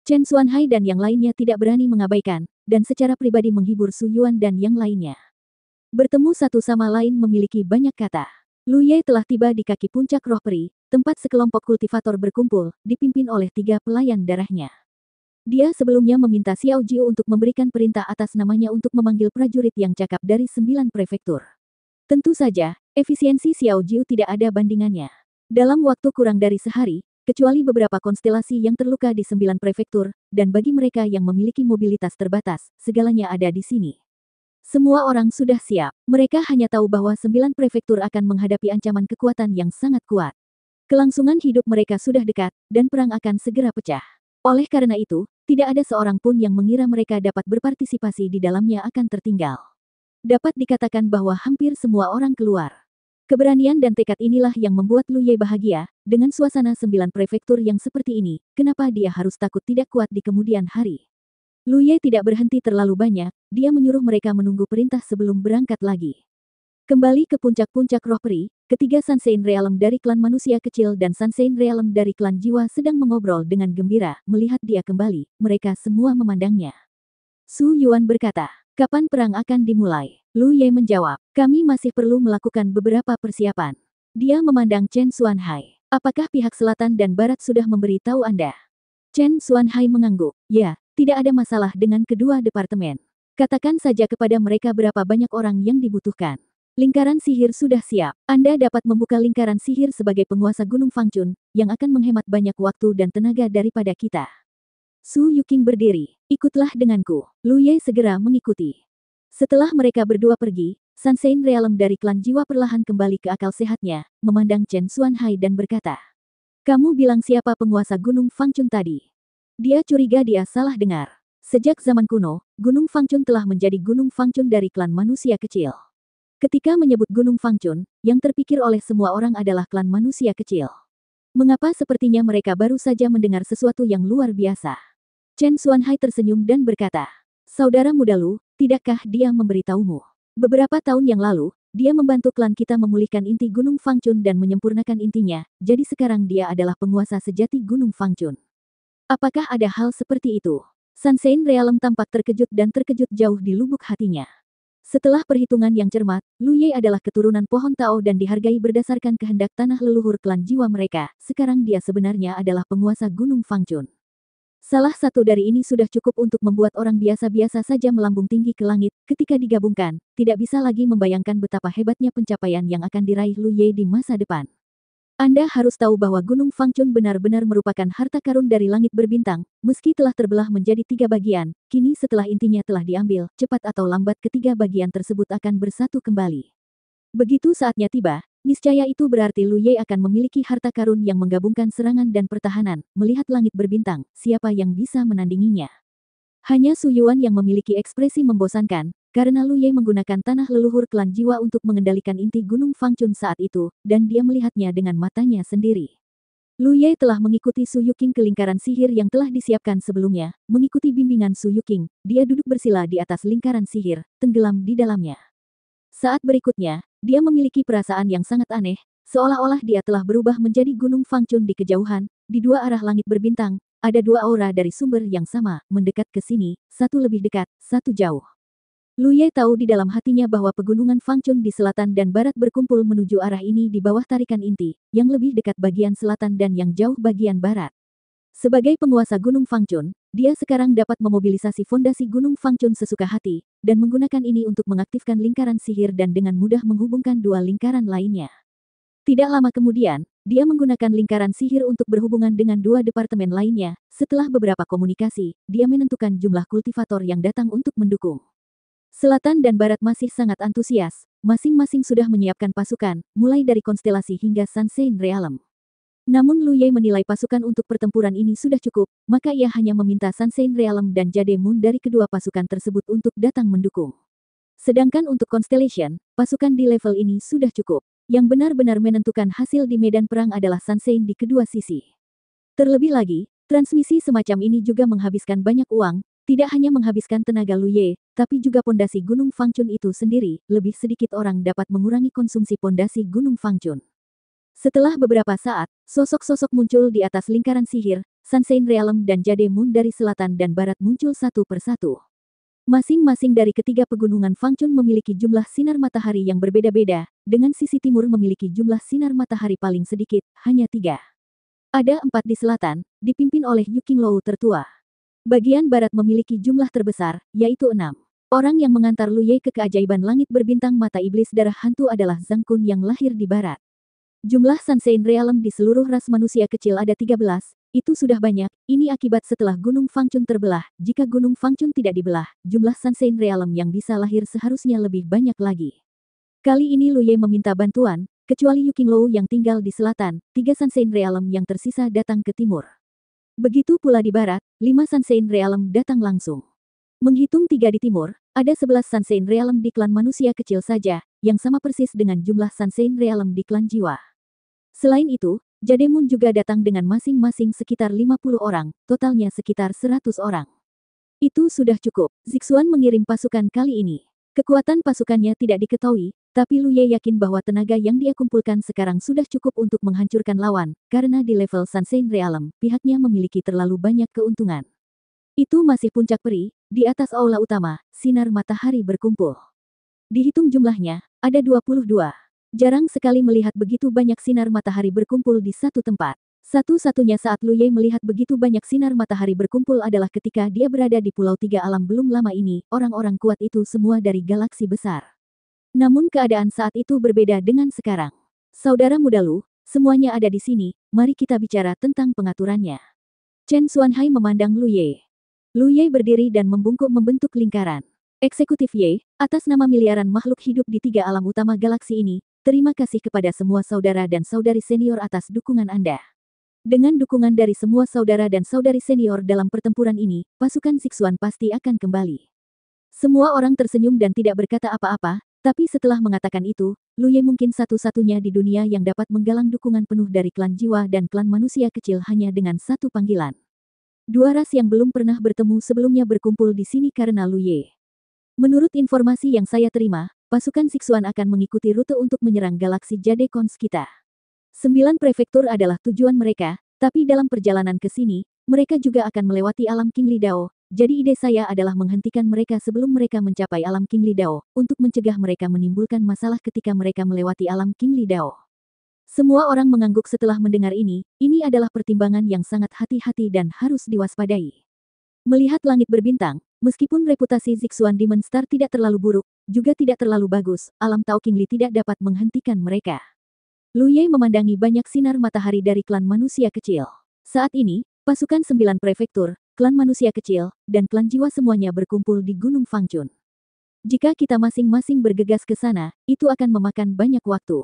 Chen Xuanhai dan yang lainnya tidak berani mengabaikan, dan secara pribadi menghibur Su Yuan dan yang lainnya. Bertemu satu sama lain memiliki banyak kata. Lu Ye telah tiba di kaki puncak roh peri, tempat sekelompok kultivator berkumpul, dipimpin oleh 3 pelayan darahnya. Dia sebelumnya meminta Xiao Jiu untuk memberikan perintah atas namanya untuk memanggil prajurit yang cakap dari 9 prefektur. Tentu saja, efisiensi Xiao Jiu tidak ada bandingannya. Dalam waktu kurang dari sehari, kecuali beberapa konstelasi yang terluka di 9 prefektur, dan bagi mereka yang memiliki mobilitas terbatas, segalanya ada di sini. Semua orang sudah siap. Mereka hanya tahu bahwa 9 prefektur akan menghadapi ancaman kekuatan yang sangat kuat. Kelangsungan hidup mereka sudah dekat, dan perang akan segera pecah. Oleh karena itu, tidak ada seorang pun yang mengira mereka dapat berpartisipasi di dalamnya akan tertinggal. Dapat dikatakan bahwa hampir semua orang keluar. Keberanian dan tekad inilah yang membuat Lu Ye bahagia, dengan suasana 9 prefektur yang seperti ini, kenapa dia harus takut tidak kuat di kemudian hari. Lu Ye tidak berhenti terlalu banyak, dia menyuruh mereka menunggu perintah sebelum berangkat lagi. Kembali ke puncak-puncak roh peri, ketiga Sansein Realm dari klan manusia kecil dan Sansein Realm dari klan jiwa sedang mengobrol dengan gembira, melihat dia kembali, mereka semua memandangnya. Su Yuan berkata, "Kapan perang akan dimulai?" Lu Ye menjawab, "Kami masih perlu melakukan beberapa persiapan." Dia memandang Chen Xuanhai. "Apakah pihak selatan dan barat sudah memberi tahu Anda?" Chen Xuanhai mengangguk. "Ya, tidak ada masalah dengan kedua departemen. Katakan saja kepada mereka berapa banyak orang yang dibutuhkan. Lingkaran sihir sudah siap. Anda dapat membuka lingkaran sihir sebagai penguasa Gunung Fangchun, yang akan menghemat banyak waktu dan tenaga daripada kita." Su Yuqing berdiri. "Ikutlah denganku." Lu Ye segera mengikuti. Setelah mereka berdua pergi, Sansein Realm dari klan jiwa perlahan kembali ke akal sehatnya, memandang Chen Xuanhai dan berkata, "Kamu bilang siapa penguasa Gunung Fangchun tadi?" Dia curiga dia salah dengar. Sejak zaman kuno, Gunung Fangchun telah menjadi Gunung Fangchun dari klan manusia kecil. Ketika menyebut Gunung Fangchun, yang terpikir oleh semua orang adalah klan manusia kecil. Mengapa sepertinya mereka baru saja mendengar sesuatu yang luar biasa? Chen Xuanhai tersenyum dan berkata, "Saudara muda Lu, tidakkah dia memberitahumu? Beberapa tahun yang lalu, dia membantu klan kita memulihkan inti Gunung Fangchun dan menyempurnakan intinya, jadi sekarang dia adalah penguasa sejati Gunung Fangchun." Apakah ada hal seperti itu? Sansein Realm tampak terkejut dan terkejut jauh di lubuk hatinya. Setelah perhitungan yang cermat, Lu Ye adalah keturunan pohon Tao dan dihargai berdasarkan kehendak tanah leluhur klan jiwa mereka. Sekarang dia sebenarnya adalah penguasa Gunung Fangchun. Salah satu dari ini sudah cukup untuk membuat orang biasa-biasa saja melambung tinggi ke langit. Ketika digabungkan, tidak bisa lagi membayangkan betapa hebatnya pencapaian yang akan diraih Lu Ye di masa depan. Anda harus tahu bahwa Gunung Fangchun benar-benar merupakan harta karun dari langit berbintang, meski telah terbelah menjadi 3 bagian, kini setelah intinya telah diambil, cepat atau lambat ketiga bagian tersebut akan bersatu kembali. Begitu saatnya tiba, niscaya itu berarti Lu Ye akan memiliki harta karun yang menggabungkan serangan dan pertahanan. Melihat langit berbintang, siapa yang bisa menandinginya? Hanya Su Yuan yang memiliki ekspresi membosankan, karena Lu Ye menggunakan tanah leluhur klan jiwa untuk mengendalikan inti Gunung Fangchun saat itu, dan dia melihatnya dengan matanya sendiri. Lu Ye telah mengikuti Su Yuqing ke lingkaran sihir yang telah disiapkan sebelumnya. Mengikuti bimbingan Su Yuqing, dia duduk bersila di atas lingkaran sihir, tenggelam di dalamnya. Saat berikutnya, dia memiliki perasaan yang sangat aneh, seolah-olah dia telah berubah menjadi Gunung Fangchun di kejauhan, di dua arah langit berbintang, ada dua aura dari sumber yang sama, mendekat ke sini, satu lebih dekat, satu jauh. Lu Ye tahu di dalam hatinya bahwa pegunungan Fangchun di selatan dan barat berkumpul menuju arah ini di bawah tarikan inti, yang lebih dekat bagian selatan dan yang jauh bagian barat. Sebagai penguasa Gunung Fangchun, dia sekarang dapat memobilisasi fondasi Gunung Fangchun sesuka hati, dan menggunakan ini untuk mengaktifkan lingkaran sihir dan dengan mudah menghubungkan dua lingkaran lainnya. Tidak lama kemudian, dia menggunakan lingkaran sihir untuk berhubungan dengan dua departemen lainnya. Setelah beberapa komunikasi, dia menentukan jumlah kultivator yang datang untuk mendukung. Selatan dan Barat masih sangat antusias, masing-masing sudah menyiapkan pasukan, mulai dari konstelasi hingga Sunshine Realm. Namun Lu Ye menilai pasukan untuk pertempuran ini sudah cukup, maka ia hanya meminta Sunshine Realm dan Jade Moon dari kedua pasukan tersebut untuk datang mendukung. Sedangkan untuk Constellation, pasukan di level ini sudah cukup. Yang benar-benar menentukan hasil di medan perang adalah Sunshine di kedua sisi. Terlebih lagi, transmisi semacam ini juga menghabiskan banyak uang, tidak hanya menghabiskan tenaga Lu Ye, tapi juga pondasi Gunung Fangchun itu sendiri, lebih sedikit orang dapat mengurangi konsumsi pondasi Gunung Fangchun. Setelah beberapa saat, sosok-sosok muncul di atas lingkaran sihir, Sunshine Realm dan Jade Moon dari selatan dan barat muncul satu persatu. Masing-masing dari ketiga pegunungan Fangchun memiliki jumlah sinar matahari yang berbeda-beda, dengan sisi timur memiliki jumlah sinar matahari paling sedikit, hanya 3. Ada 4 di selatan, dipimpin oleh Yu Qinglou tertua. Bagian barat memiliki jumlah terbesar, yaitu 6. Orang yang mengantar Lu Ye ke keajaiban langit berbintang mata iblis darah hantu adalah Zhang Kun yang lahir di barat. Jumlah Sunshine Realm di seluruh ras manusia kecil ada 13, itu sudah banyak, ini akibat setelah Gunung Fangchun terbelah, jika Gunung Fangchun tidak dibelah, jumlah Sunshine Realm yang bisa lahir seharusnya lebih banyak lagi. Kali ini Lu Ye meminta bantuan, kecuali Yu Qinglou yang tinggal di selatan, 3 Sunshine Realm yang tersisa datang ke timur. Begitu pula di barat, 5 Sunshine Realm datang langsung. Menghitung 3 di timur, ada 11 Sunshine Realm di klan manusia kecil saja, yang sama persis dengan jumlah Sunshine Realm di klan jiwa. Selain itu, Jade Moon juga datang dengan masing-masing sekitar 50 orang, totalnya sekitar 100 orang. Itu sudah cukup, Zixuan mengirim pasukan kali ini. Kekuatan pasukannya tidak diketahui, tapi Lu Ye yakin bahwa tenaga yang dia kumpulkan sekarang sudah cukup untuk menghancurkan lawan, karena di level Sunshine Realm, pihaknya memiliki terlalu banyak keuntungan. Itu masih puncak peri, di atas aula utama, sinar matahari berkumpul. Dihitung jumlahnya, ada 22. Jarang sekali melihat begitu banyak sinar matahari berkumpul di satu tempat. Satu-satunya saat Lu Ye melihat begitu banyak sinar matahari berkumpul adalah ketika dia berada di Pulau Tiga Alam belum lama ini, orang-orang kuat itu semua dari galaksi besar. Namun keadaan saat itu berbeda dengan sekarang. Saudara muda Lu, semuanya ada di sini, mari kita bicara tentang pengaturannya. Chen Xuanhai memandang Lu Ye. Lu Ye berdiri dan membentuk lingkaran. Eksekutif Ye, atas nama miliaran makhluk hidup di Tiga Alam utama galaksi ini, terima kasih kepada semua saudara dan saudari senior atas dukungan Anda. Dengan dukungan dari semua saudara dan saudari senior dalam pertempuran ini, pasukan Zixuan pasti akan kembali. Semua orang tersenyum dan tidak berkata apa-apa, tapi setelah mengatakan itu, Lu Ye mungkin satu-satunya di dunia yang dapat menggalang dukungan penuh dari klan jiwa dan klan manusia kecil hanya dengan satu panggilan. Dua ras yang belum pernah bertemu sebelumnya berkumpul di sini karena Lu Ye. Menurut informasi yang saya terima, pasukan Zixuan akan mengikuti rute untuk menyerang galaksi Jade Cons kita. 9 prefektur adalah tujuan mereka, tapi dalam perjalanan ke sini, mereka juga akan melewati alam King Lidao, jadi ide saya adalah menghentikan mereka sebelum mereka mencapai alam King Lidao, untuk mencegah mereka menimbulkan masalah ketika mereka melewati alam King Lidao. Semua orang mengangguk setelah mendengar ini adalah pertimbangan yang sangat hati-hati dan harus diwaspadai. Melihat langit berbintang, meskipun reputasi Zixuan Demon Star tidak terlalu buruk, juga tidak terlalu bagus, alam Tao King Li tidak dapat menghentikan mereka. Lu Ye memandangi banyak sinar matahari dari klan manusia kecil. Saat ini, pasukan 9 prefektur, klan manusia kecil, dan klan jiwa semuanya berkumpul di Gunung Fangchun. Jika kita masing-masing bergegas ke sana, itu akan memakan banyak waktu.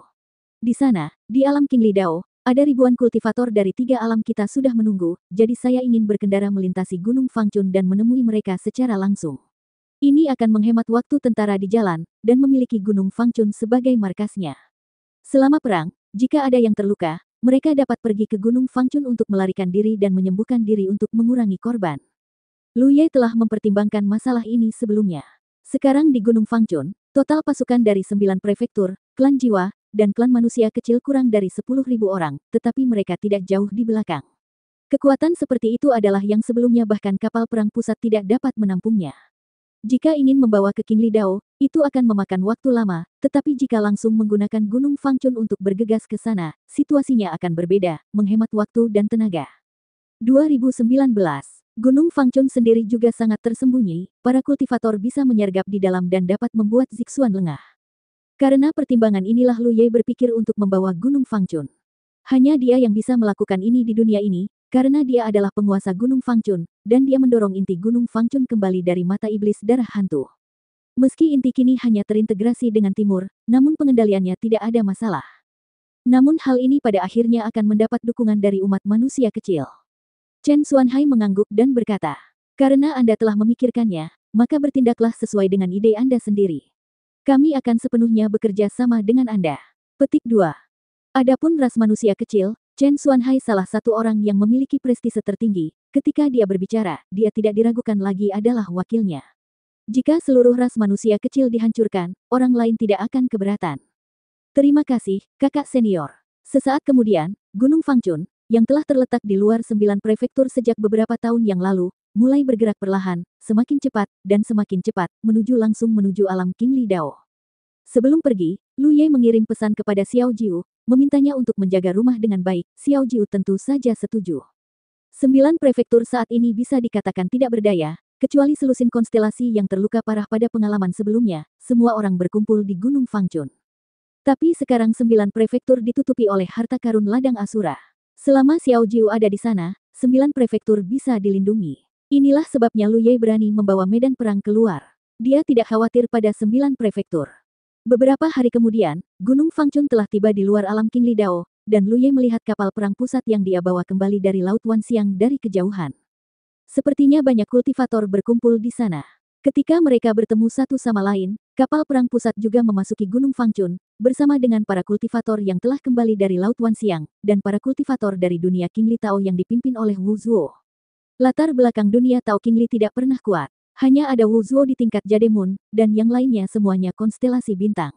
Di sana, di alam King Lidao, ada ribuan kultivator dari 3 alam kita sudah menunggu, jadi saya ingin berkendara melintasi Gunung Fangchun dan menemui mereka secara langsung. Ini akan menghemat waktu tentara di jalan, dan memiliki Gunung Fangchun sebagai markasnya. Selama perang, jika ada yang terluka, mereka dapat pergi ke Gunung Fangchun untuk melarikan diri dan menyembuhkan diri untuk mengurangi korban. Lu Ye telah mempertimbangkan masalah ini sebelumnya. Sekarang di Gunung Fangchun, total pasukan dari 9 prefektur, klan jiwa, dan klan manusia kecil kurang dari 10.000 orang, tetapi mereka tidak jauh di belakang. Kekuatan seperti itu adalah yang sebelumnya bahkan kapal perang pusat tidak dapat menampungnya. Jika ingin membawa ke King Lidao, itu akan memakan waktu lama, tetapi jika langsung menggunakan Gunung Fangchun untuk bergegas ke sana, situasinya akan berbeda, menghemat waktu dan tenaga. 2019. Gunung Fangchun sendiri juga sangat tersembunyi, para kultivator bisa menyergap di dalam dan dapat membuat Zixuan lengah. Karena pertimbangan inilah Lu Ye berpikir untuk membawa Gunung Fangchun. Hanya dia yang bisa melakukan ini di dunia ini, karena dia adalah penguasa Gunung Fangchun, dan dia mendorong inti Gunung Fangchun kembali dari mata iblis darah hantu. Meski inti kini hanya terintegrasi dengan timur, namun pengendaliannya tidak ada masalah. Namun hal ini pada akhirnya akan mendapat dukungan dari umat manusia kecil. Chen Xuanhai mengangguk dan berkata, "Karena Anda telah memikirkannya, maka bertindaklah sesuai dengan ide Anda sendiri. Kami akan sepenuhnya bekerja sama dengan Anda." Petik 2. Adapun ras manusia kecil, Chen Xuanhai salah satu orang yang memiliki prestise tertinggi. Ketika dia berbicara, dia tidak diragukan lagi adalah wakilnya. Jika seluruh ras manusia kecil dihancurkan, orang lain tidak akan keberatan. Terima kasih, kakak senior. Sesaat kemudian, Gunung Fangchun, yang telah terletak di luar 9 prefektur sejak beberapa tahun yang lalu, mulai bergerak perlahan, semakin cepat, dan semakin cepat, langsung menuju alam King Lidao. Sebelum pergi, Lu Ye mengirim pesan kepada Xiao Jiu, memintanya untuk menjaga rumah dengan baik. Xiao Jiu tentu saja setuju. 9 prefektur saat ini bisa dikatakan tidak berdaya, kecuali selusin konstelasi yang terluka parah pada pengalaman sebelumnya, semua orang berkumpul di Gunung Fangchun. Tapi sekarang 9 prefektur ditutupi oleh harta karun ladang Asura. Selama Xiao Jiu ada di sana, 9 prefektur bisa dilindungi. Inilah sebabnya Lu Ye berani membawa medan perang keluar. Dia tidak khawatir pada 9 prefektur. Beberapa hari kemudian, Gunung Fangchun telah tiba di luar alam King Lidao, dan Lu Ye melihat kapal perang pusat yang dia bawa kembali dari Laut Wanxiang dari kejauhan. Sepertinya banyak kultivator berkumpul di sana. Ketika mereka bertemu satu sama lain, kapal perang pusat juga memasuki Gunung Fangchun, bersama dengan para kultivator yang telah kembali dari Laut Wanxiang, dan para kultivator dari dunia King Li Tao yang dipimpin oleh Wu Zuo. Latar belakang dunia Tao King Li tidak pernah kuat. Hanya ada Wu Zuo di tingkat Jademun, dan yang lainnya semuanya konstelasi bintang.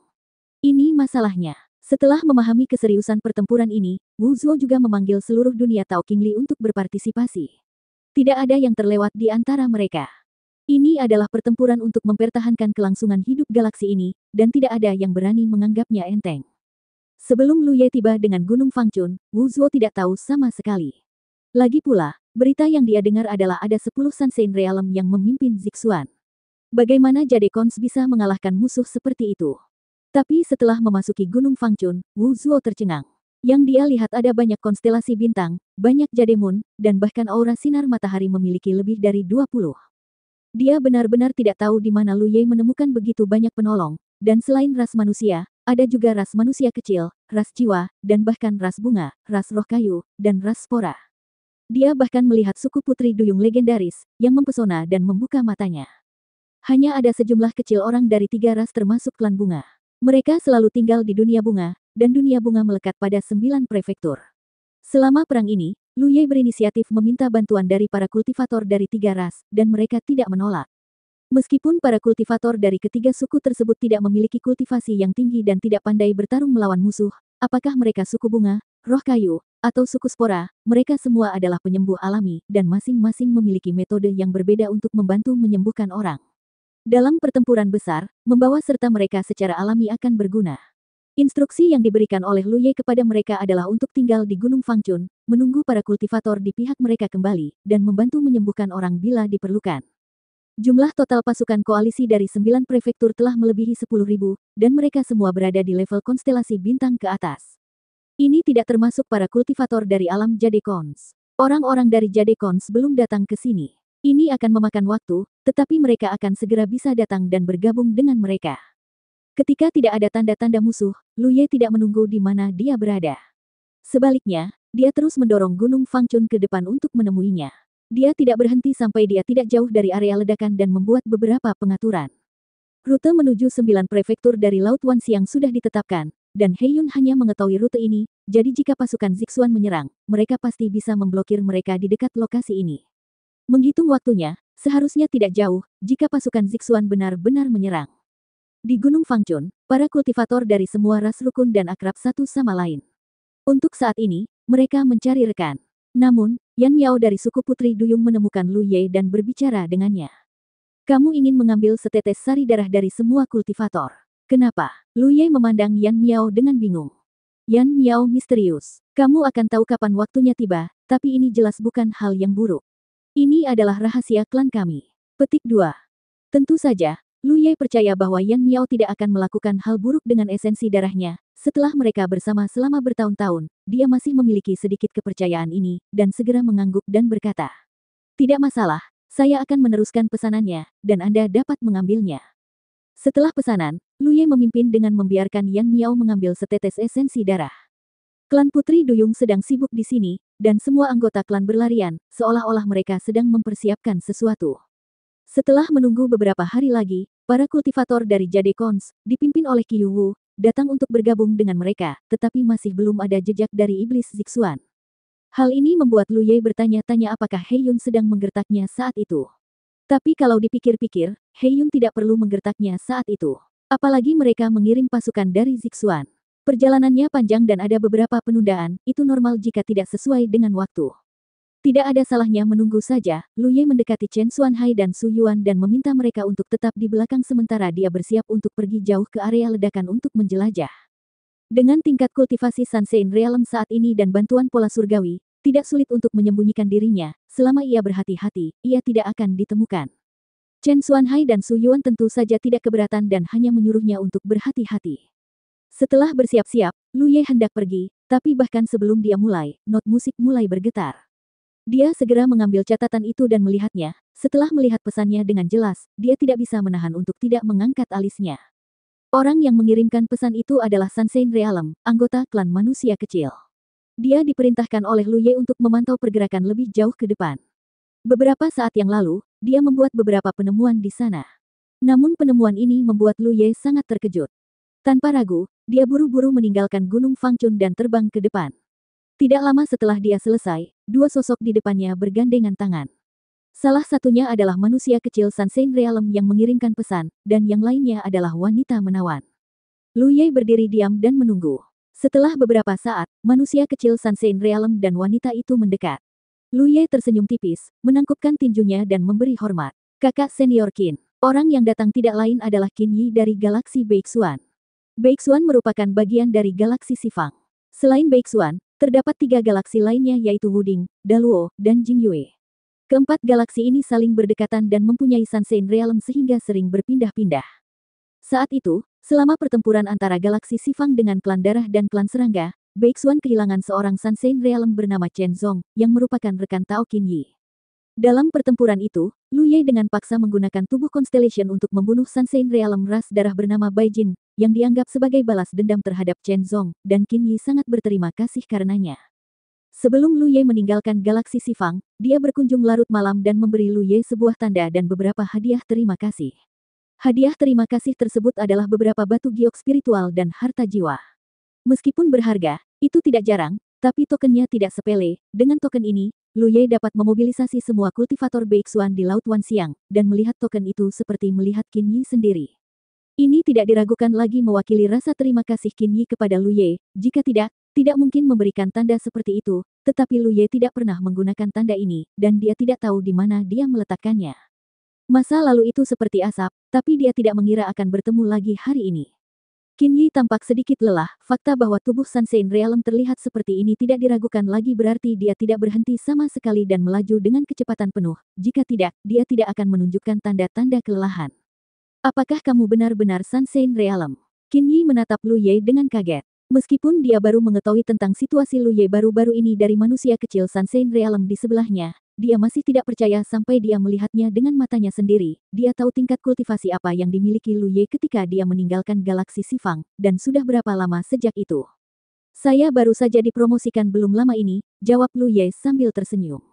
Ini masalahnya. Setelah memahami keseriusan pertempuran ini, Wu Zuo juga memanggil seluruh dunia Tao King Li untuk berpartisipasi. Tidak ada yang terlewat di antara mereka. Ini adalah pertempuran untuk mempertahankan kelangsungan hidup galaksi ini, dan tidak ada yang berani menganggapnya enteng. Sebelum Lu Ye tiba dengan Gunung Fangchun, Wu Zuo tidak tahu sama sekali. Lagi pula, berita yang dia dengar adalah ada 10 Sansein Realm yang memimpin Zixuan. Bagaimana Jadekons bisa mengalahkan musuh seperti itu? Tapi setelah memasuki Gunung Fangchun, Wu Zuo tercengang. Yang dia lihat ada banyak konstelasi bintang, banyak Jademun, dan bahkan aura sinar matahari memiliki lebih dari 20. Dia benar-benar tidak tahu di mana Lu Ye menemukan begitu banyak penolong, dan selain ras manusia, ada juga ras manusia kecil, ras jiwa, dan bahkan ras bunga, ras roh kayu, dan ras spora. Dia bahkan melihat suku putri duyung legendaris, yang mempesona dan membuka matanya. Hanya ada sejumlah kecil orang dari 3 ras termasuk klan bunga. Mereka selalu tinggal di dunia bunga, dan dunia bunga melekat pada 9 prefektur. Selama perang ini, Lu Ye berinisiatif meminta bantuan dari para kultivator dari 3 ras, dan mereka tidak menolak. Meskipun para kultivator dari ketiga suku tersebut tidak memiliki kultivasi yang tinggi dan tidak pandai bertarung melawan musuh, apakah mereka suku bunga, roh kayu, atau suku spora, mereka semua adalah penyembuh alami, dan masing-masing memiliki metode yang berbeda untuk membantu menyembuhkan orang. Dalam pertempuran besar, membawa serta mereka secara alami akan berguna. Instruksi yang diberikan oleh Lu Ye kepada mereka adalah untuk tinggal di Gunung Fangchun, menunggu para kultivator di pihak mereka kembali, dan membantu menyembuhkan orang bila diperlukan. Jumlah total pasukan koalisi dari 9 prefektur telah melebihi 10.000, dan mereka semua berada di level konstelasi bintang ke atas. Ini tidak termasuk para kultivator dari alam Jadekons. Orang-orang dari Jadekons belum datang ke sini. Ini akan memakan waktu, tetapi mereka akan segera bisa datang dan bergabung dengan mereka. Ketika tidak ada tanda-tanda musuh, Lu Ye tidak menunggu di mana dia berada. Sebaliknya, dia terus mendorong Gunung Fangchun ke depan untuk menemuinya. Dia tidak berhenti sampai dia tidak jauh dari area ledakan dan membuat beberapa pengaturan. Rute menuju 9 prefektur dari Laut Wanxiang sudah ditetapkan, dan He Yun hanya mengetahui rute ini, jadi jika pasukan Zixuan menyerang, mereka pasti bisa memblokir mereka di dekat lokasi ini. Menghitung waktunya, seharusnya tidak jauh, jika pasukan Zixuan benar-benar menyerang. Di Gunung Fangchun, para kultivator dari semua ras rukun dan akrab satu sama lain. Untuk saat ini, mereka mencari rekan. Namun, Yan Miao dari suku Putri Duyung menemukan Lu Ye dan berbicara dengannya. Kamu ingin mengambil setetes sari darah dari semua kultivator. Kenapa? Lu Ye memandang Yan Miao dengan bingung. Yan Miao misterius. Kamu akan tahu kapan waktunya tiba, tapi ini jelas bukan hal yang buruk. Ini adalah rahasia klan kami. Petik 2. Tentu saja, Lu Ye percaya bahwa Yan Miao tidak akan melakukan hal buruk dengan esensi darahnya. Setelah mereka bersama selama bertahun-tahun, dia masih memiliki sedikit kepercayaan ini, dan segera mengangguk dan berkata, "Tidak masalah, saya akan meneruskan pesanannya, dan Anda dapat mengambilnya." Setelah pesanan, Lu Ye memimpin dengan membiarkan Yan Miao mengambil setetes esensi darah. Klan Putri Duyung sedang sibuk di sini, dan semua anggota klan berlarian, seolah-olah mereka sedang mempersiapkan sesuatu. Setelah menunggu beberapa hari lagi, para kultivator dari Jade Cons, dipimpin oleh Qiu Wu, datang untuk bergabung dengan mereka, tetapi masih belum ada jejak dari iblis Zixuan. Hal ini membuat Lu Ye bertanya-tanya apakah He Yun sedang menggertaknya saat itu. Tapi kalau dipikir-pikir, He Yun tidak perlu menggertaknya saat itu. Apalagi mereka mengirim pasukan dari Zixuan. Perjalanannya panjang dan ada beberapa penundaan, itu normal jika tidak sesuai dengan waktu. Tidak ada salahnya menunggu saja. Lu Ye mendekati Chen Xuanhai dan Su Yuan dan meminta mereka untuk tetap di belakang sementara dia bersiap untuk pergi jauh ke area ledakan untuk menjelajah. Dengan tingkat kultivasi Sansein Realm saat ini dan bantuan pola surgawi, tidak sulit untuk menyembunyikan dirinya. Selama ia berhati-hati, ia tidak akan ditemukan. Chen Xuanhai dan Su Yuan tentu saja tidak keberatan dan hanya menyuruhnya untuk berhati-hati. Setelah bersiap-siap, Lu Ye hendak pergi, tapi bahkan sebelum dia mulai, not musik mulai bergetar. Dia segera mengambil catatan itu dan melihatnya. Setelah melihat pesannya dengan jelas, dia tidak bisa menahan untuk tidak mengangkat alisnya. Orang yang mengirimkan pesan itu adalah Sansein Realm, anggota klan manusia kecil. Dia diperintahkan oleh Lu Ye untuk memantau pergerakan lebih jauh ke depan. Beberapa saat yang lalu, dia membuat beberapa penemuan di sana. Namun penemuan ini membuat Lu Ye sangat terkejut. Tanpa ragu, dia buru-buru meninggalkan Gunung Fangchun dan terbang ke depan. Tidak lama setelah dia selesai, dua sosok di depannya bergandengan tangan. Salah satunya adalah manusia kecil Sansein Realm yang mengirimkan pesan, dan yang lainnya adalah wanita menawan. Lu Ye berdiri diam dan menunggu. Setelah beberapa saat, manusia kecil Sansein Realm dan wanita itu mendekat. Lu Ye tersenyum tipis, menangkupkan tinjunya dan memberi hormat. Kakak senior Qin. Orang yang datang tidak lain adalah Qin Yi dari galaksi Beixuan. Beixuan merupakan bagian dari galaksi Sifang. Selain Beixuan, terdapat 3 galaksi lainnya yaitu Wuding, Daluo, dan Jingyue. Keempat galaksi ini saling berdekatan dan mempunyai Sansein Realm sehingga sering berpindah-pindah. Saat itu, selama pertempuran antara galaksi Sifang dengan klan darah dan klan serangga, Beixuan kehilangan seorang Sansein Realm bernama Chen Zong, yang merupakan rekan Tao Qin Yi. Dalam pertempuran itu, Lu Ye dengan paksa menggunakan tubuh Constellation untuk membunuh Sansein Realm ras darah bernama Bai Jin, yang dianggap sebagai balas dendam terhadap Chen Zong, dan Qin Yi sangat berterima kasih karenanya. Sebelum Lu Ye meninggalkan galaksi Sifang, dia berkunjung larut malam dan memberi Lu Ye sebuah tanda dan beberapa hadiah terima kasih. Hadiah terima kasih tersebut adalah beberapa batu giok spiritual dan harta jiwa. Meskipun berharga, itu tidak jarang, tapi tokennya tidak sepele. Dengan token ini, Lu Ye dapat memobilisasi semua kultivator Beixuan di Laut Wanxiang, dan melihat token itu seperti melihat Qin Yi sendiri. Ini tidak diragukan lagi mewakili rasa terima kasih Qin Yi kepada Lu Ye, jika tidak mungkin memberikan tanda seperti itu, tetapi Lu Ye tidak pernah menggunakan tanda ini, dan dia tidak tahu di mana dia meletakkannya. Masa lalu itu seperti asap, tapi dia tidak mengira akan bertemu lagi hari ini. Qin Yi tampak sedikit lelah, fakta bahwa tubuh Sansein Realm terlihat seperti ini tidak diragukan lagi berarti dia tidak berhenti sama sekali dan melaju dengan kecepatan penuh, jika tidak, dia tidak akan menunjukkan tanda-tanda kelelahan. Apakah kamu benar-benar Sansein Realm? Qin Yi menatap Lu Ye dengan kaget. Meskipun dia baru mengetahui tentang situasi Lu Ye baru-baru ini dari manusia kecil Sansein Realm di sebelahnya, dia masih tidak percaya sampai dia melihatnya dengan matanya sendiri. Dia tahu tingkat kultivasi apa yang dimiliki Lu Ye ketika dia meninggalkan galaksi Sifang, dan sudah berapa lama sejak itu. Saya baru saja dipromosikan belum lama ini, jawab Lu Ye sambil tersenyum.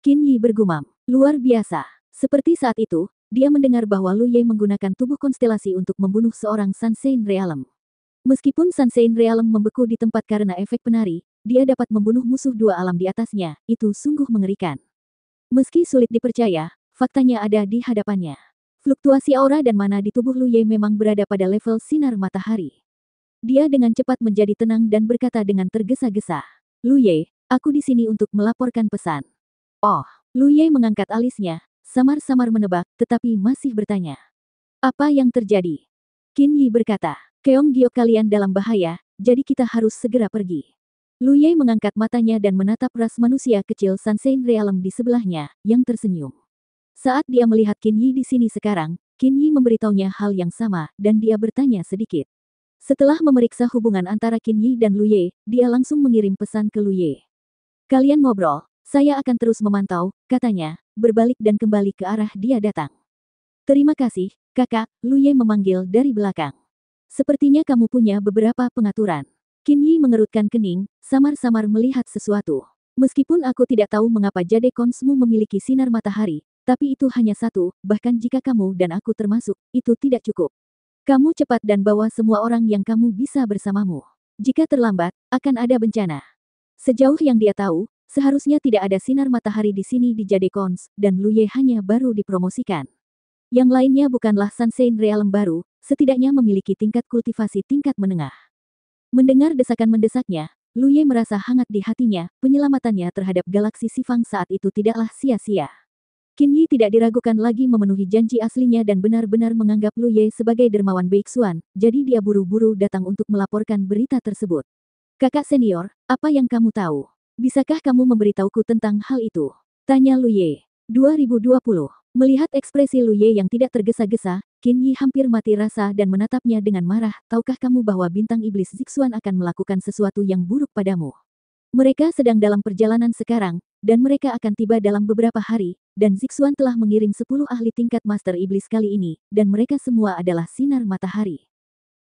Qin Yi bergumam, luar biasa. Seperti saat itu, dia mendengar bahwa Lu Ye menggunakan tubuh konstelasi untuk membunuh seorang Sansein Realm. Meskipun Sansein Realm membeku di tempat karena efek penari, dia dapat membunuh musuh 2 alam di atasnya, itu sungguh mengerikan. Meski sulit dipercaya, faktanya ada di hadapannya. Fluktuasi aura dan mana di tubuh Lu Ye memang berada pada level sinar matahari. Dia dengan cepat menjadi tenang dan berkata dengan tergesa-gesa. Lu Ye, aku di sini untuk melaporkan pesan. Oh, Lu Ye mengangkat alisnya, samar-samar menebak, tetapi masih bertanya. Apa yang terjadi? Qin Yi berkata, Keong Giok kalian dalam bahaya, jadi kita harus segera pergi. Lu Ye mengangkat matanya dan menatap ras manusia kecil Sunshine Realm di sebelahnya, yang tersenyum. Saat dia melihat Qin Yi di sini sekarang, Qin Yi memberitahunya hal yang sama, dan dia bertanya sedikit. Setelah memeriksa hubungan antara Qin Yi dan Lu Ye, dia langsung mengirim pesan ke Lu Ye. Kalian ngobrol, saya akan terus memantau, katanya, berbalik dan kembali ke arah dia datang. Terima kasih, kakak, Lu Ye memanggil dari belakang. Sepertinya kamu punya beberapa pengaturan. Qin Yi mengerutkan kening, samar-samar melihat sesuatu. Meskipun aku tidak tahu mengapa jade konsmu memiliki sinar matahari, tapi itu hanya satu, bahkan jika kamu dan aku termasuk, itu tidak cukup. Kamu cepat dan bawa semua orang yang kamu bisa bersamamu. Jika terlambat, akan ada bencana. Sejauh yang dia tahu, seharusnya tidak ada sinar matahari di sini di jade kons, dan Lu Ye hanya baru dipromosikan. Yang lainnya bukanlah Sunshine Realm baru, setidaknya memiliki tingkat kultivasi tingkat menengah. Mendengar desakan mendesaknya, Lu Ye merasa hangat di hatinya, penyelamatannya terhadap galaksi Sifang saat itu tidaklah sia-sia. Qin Yi tidak diragukan lagi memenuhi janji aslinya dan benar-benar menganggap Lu Ye sebagai dermawan Beixuan, jadi dia buru-buru datang untuk melaporkan berita tersebut. Kakak senior, apa yang kamu tahu? Bisakah kamu memberitahuku tentang hal itu? Tanya Lu Ye. 2020. Melihat ekspresi Lu Ye yang tidak tergesa-gesa, Qin Yi hampir mati rasa dan menatapnya dengan marah. Tahukah kamu bahwa bintang iblis Zixuan akan melakukan sesuatu yang buruk padamu? Mereka sedang dalam perjalanan sekarang, dan mereka akan tiba dalam beberapa hari, dan Zixuan telah mengirim 10 ahli tingkat Master Iblis kali ini, dan mereka semua adalah sinar matahari.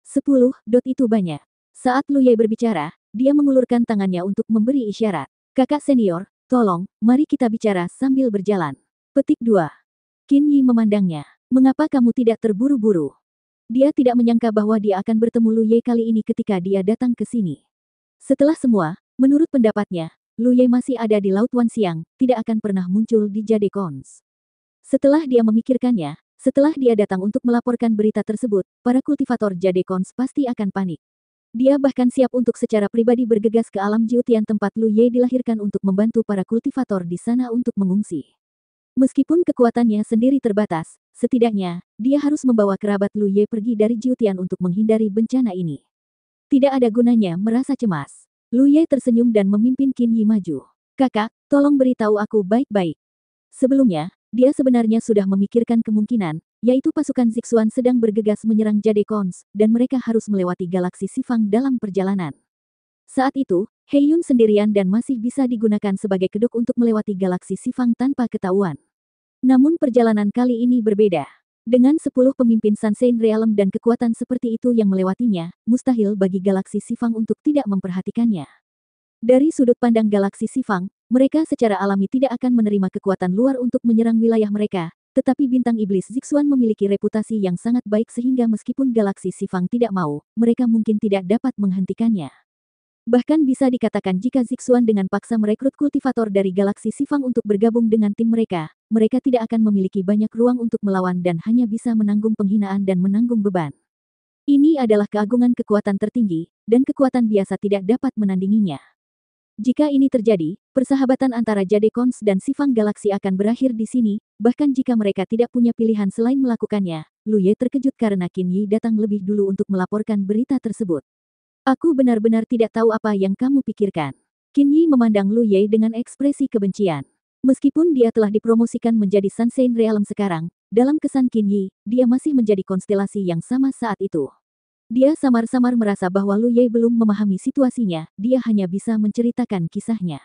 10, itu banyak. Saat Lu Ye berbicara, dia mengulurkan tangannya untuk memberi isyarat. Kakak senior, tolong, mari kita bicara sambil berjalan. Petik 2. Qin Yi memandangnya. Mengapa kamu tidak terburu-buru? Dia tidak menyangka bahwa dia akan bertemu Lu Ye kali ini ketika dia datang ke sini. Setelah semua, menurut pendapatnya, Lu Ye masih ada di Laut Wan Xiang, tidak akan pernah muncul di Jade Kons. Setelah dia memikirkannya, setelah dia datang untuk melaporkan berita tersebut, para kultivator Jade Kons pasti akan panik. Dia bahkan siap untuk secara pribadi bergegas ke alam Jiutian tempat Lu Ye dilahirkan untuk membantu para kultivator di sana untuk mengungsi. Meskipun kekuatannya sendiri terbatas, setidaknya, dia harus membawa kerabat Lu Ye pergi dari Jiutian untuk menghindari bencana ini. Tidak ada gunanya merasa cemas. Lu Ye tersenyum dan memimpin Qin Yi maju. Kakak, tolong beritahu aku baik-baik. Sebelumnya, dia sebenarnya sudah memikirkan kemungkinan, yaitu pasukan Zixuan sedang bergegas menyerang Jade Kons, dan mereka harus melewati galaksi Sifang dalam perjalanan. Saat itu, He Yun sendirian dan masih bisa digunakan sebagai kedok untuk melewati galaksi Sifang tanpa ketahuan. Namun perjalanan kali ini berbeda. Dengan 10 pemimpin Sunshine Realm dan kekuatan seperti itu yang melewatinya, mustahil bagi galaksi Sifang untuk tidak memperhatikannya. Dari sudut pandang galaksi Sifang, mereka secara alami tidak akan menerima kekuatan luar untuk menyerang wilayah mereka, tetapi bintang iblis Zixuan memiliki reputasi yang sangat baik sehingga meskipun galaksi Sifang tidak mau, mereka mungkin tidak dapat menghentikannya. Bahkan bisa dikatakan jika Zixuan dengan paksa merekrut kultivator dari galaksi Sifang untuk bergabung dengan tim mereka, mereka tidak akan memiliki banyak ruang untuk melawan dan hanya bisa menanggung penghinaan dan menanggung beban. Ini adalah keagungan kekuatan tertinggi, dan kekuatan biasa tidak dapat menandinginya. Jika ini terjadi, persahabatan antara Jade Kons dan Sifang Galaksi akan berakhir di sini, bahkan jika mereka tidak punya pilihan selain melakukannya. Lu Ye terkejut karena Qin Yi datang lebih dulu untuk melaporkan berita tersebut. Aku benar-benar tidak tahu apa yang kamu pikirkan. Qin Yi memandang Lu Ye dengan ekspresi kebencian. Meskipun dia telah dipromosikan menjadi Sunshine Realm sekarang, dalam kesan Qin Yi, dia masih menjadi konstelasi yang sama saat itu. Dia samar-samar merasa bahwa Lu Ye belum memahami situasinya, dia hanya bisa menceritakan kisahnya.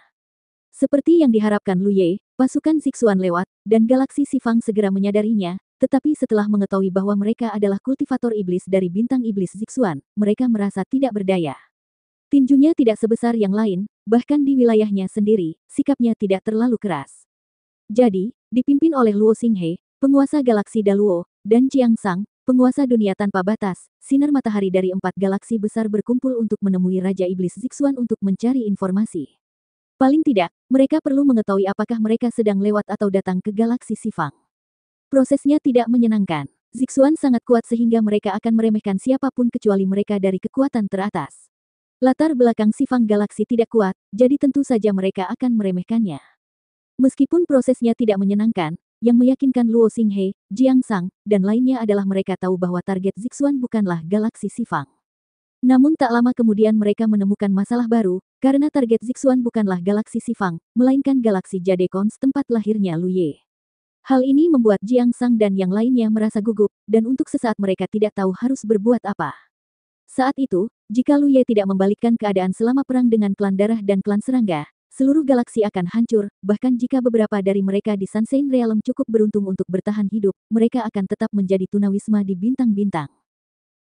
Seperti yang diharapkan Lu Ye, pasukan Zixuan lewat, dan galaksi Sifang segera menyadarinya, tetapi setelah mengetahui bahwa mereka adalah kultivator iblis dari bintang iblis Zixuan, mereka merasa tidak berdaya. Tinjunya tidak sebesar yang lain, bahkan di wilayahnya sendiri, sikapnya tidak terlalu keras. Jadi, dipimpin oleh Luo Xinghe, penguasa galaksi Daluo, dan Jiang Sang, penguasa dunia tanpa batas, sinar matahari dari 4 galaksi besar berkumpul untuk menemui Raja Iblis Zixuan untuk mencari informasi. Paling tidak, mereka perlu mengetahui apakah mereka sedang lewat atau datang ke galaksi Sifang. Prosesnya tidak menyenangkan. Zixuan sangat kuat sehingga mereka akan meremehkan siapapun kecuali mereka dari kekuatan teratas. Latar belakang Sifang Galaksi tidak kuat, jadi tentu saja mereka akan meremehkannya. Meskipun prosesnya tidak menyenangkan, yang meyakinkan Luo Xinghe, Jiang Sang, dan lainnya adalah mereka tahu bahwa target Zixuan bukanlah Galaksi Sifang. Namun tak lama kemudian mereka menemukan masalah baru, karena target Zixuan bukanlah Galaksi Sifang, melainkan Galaksi Jadekons tempat lahirnya Lu Ye. Hal ini membuat Jiang Sang dan yang lainnya merasa gugup, dan untuk sesaat mereka tidak tahu harus berbuat apa. Saat itu, jika Lu Ye tidak membalikkan keadaan selama perang dengan klan darah dan klan serangga, seluruh galaksi akan hancur, bahkan jika beberapa dari mereka di Sunshine Realm cukup beruntung untuk bertahan hidup, mereka akan tetap menjadi tunawisma di bintang-bintang.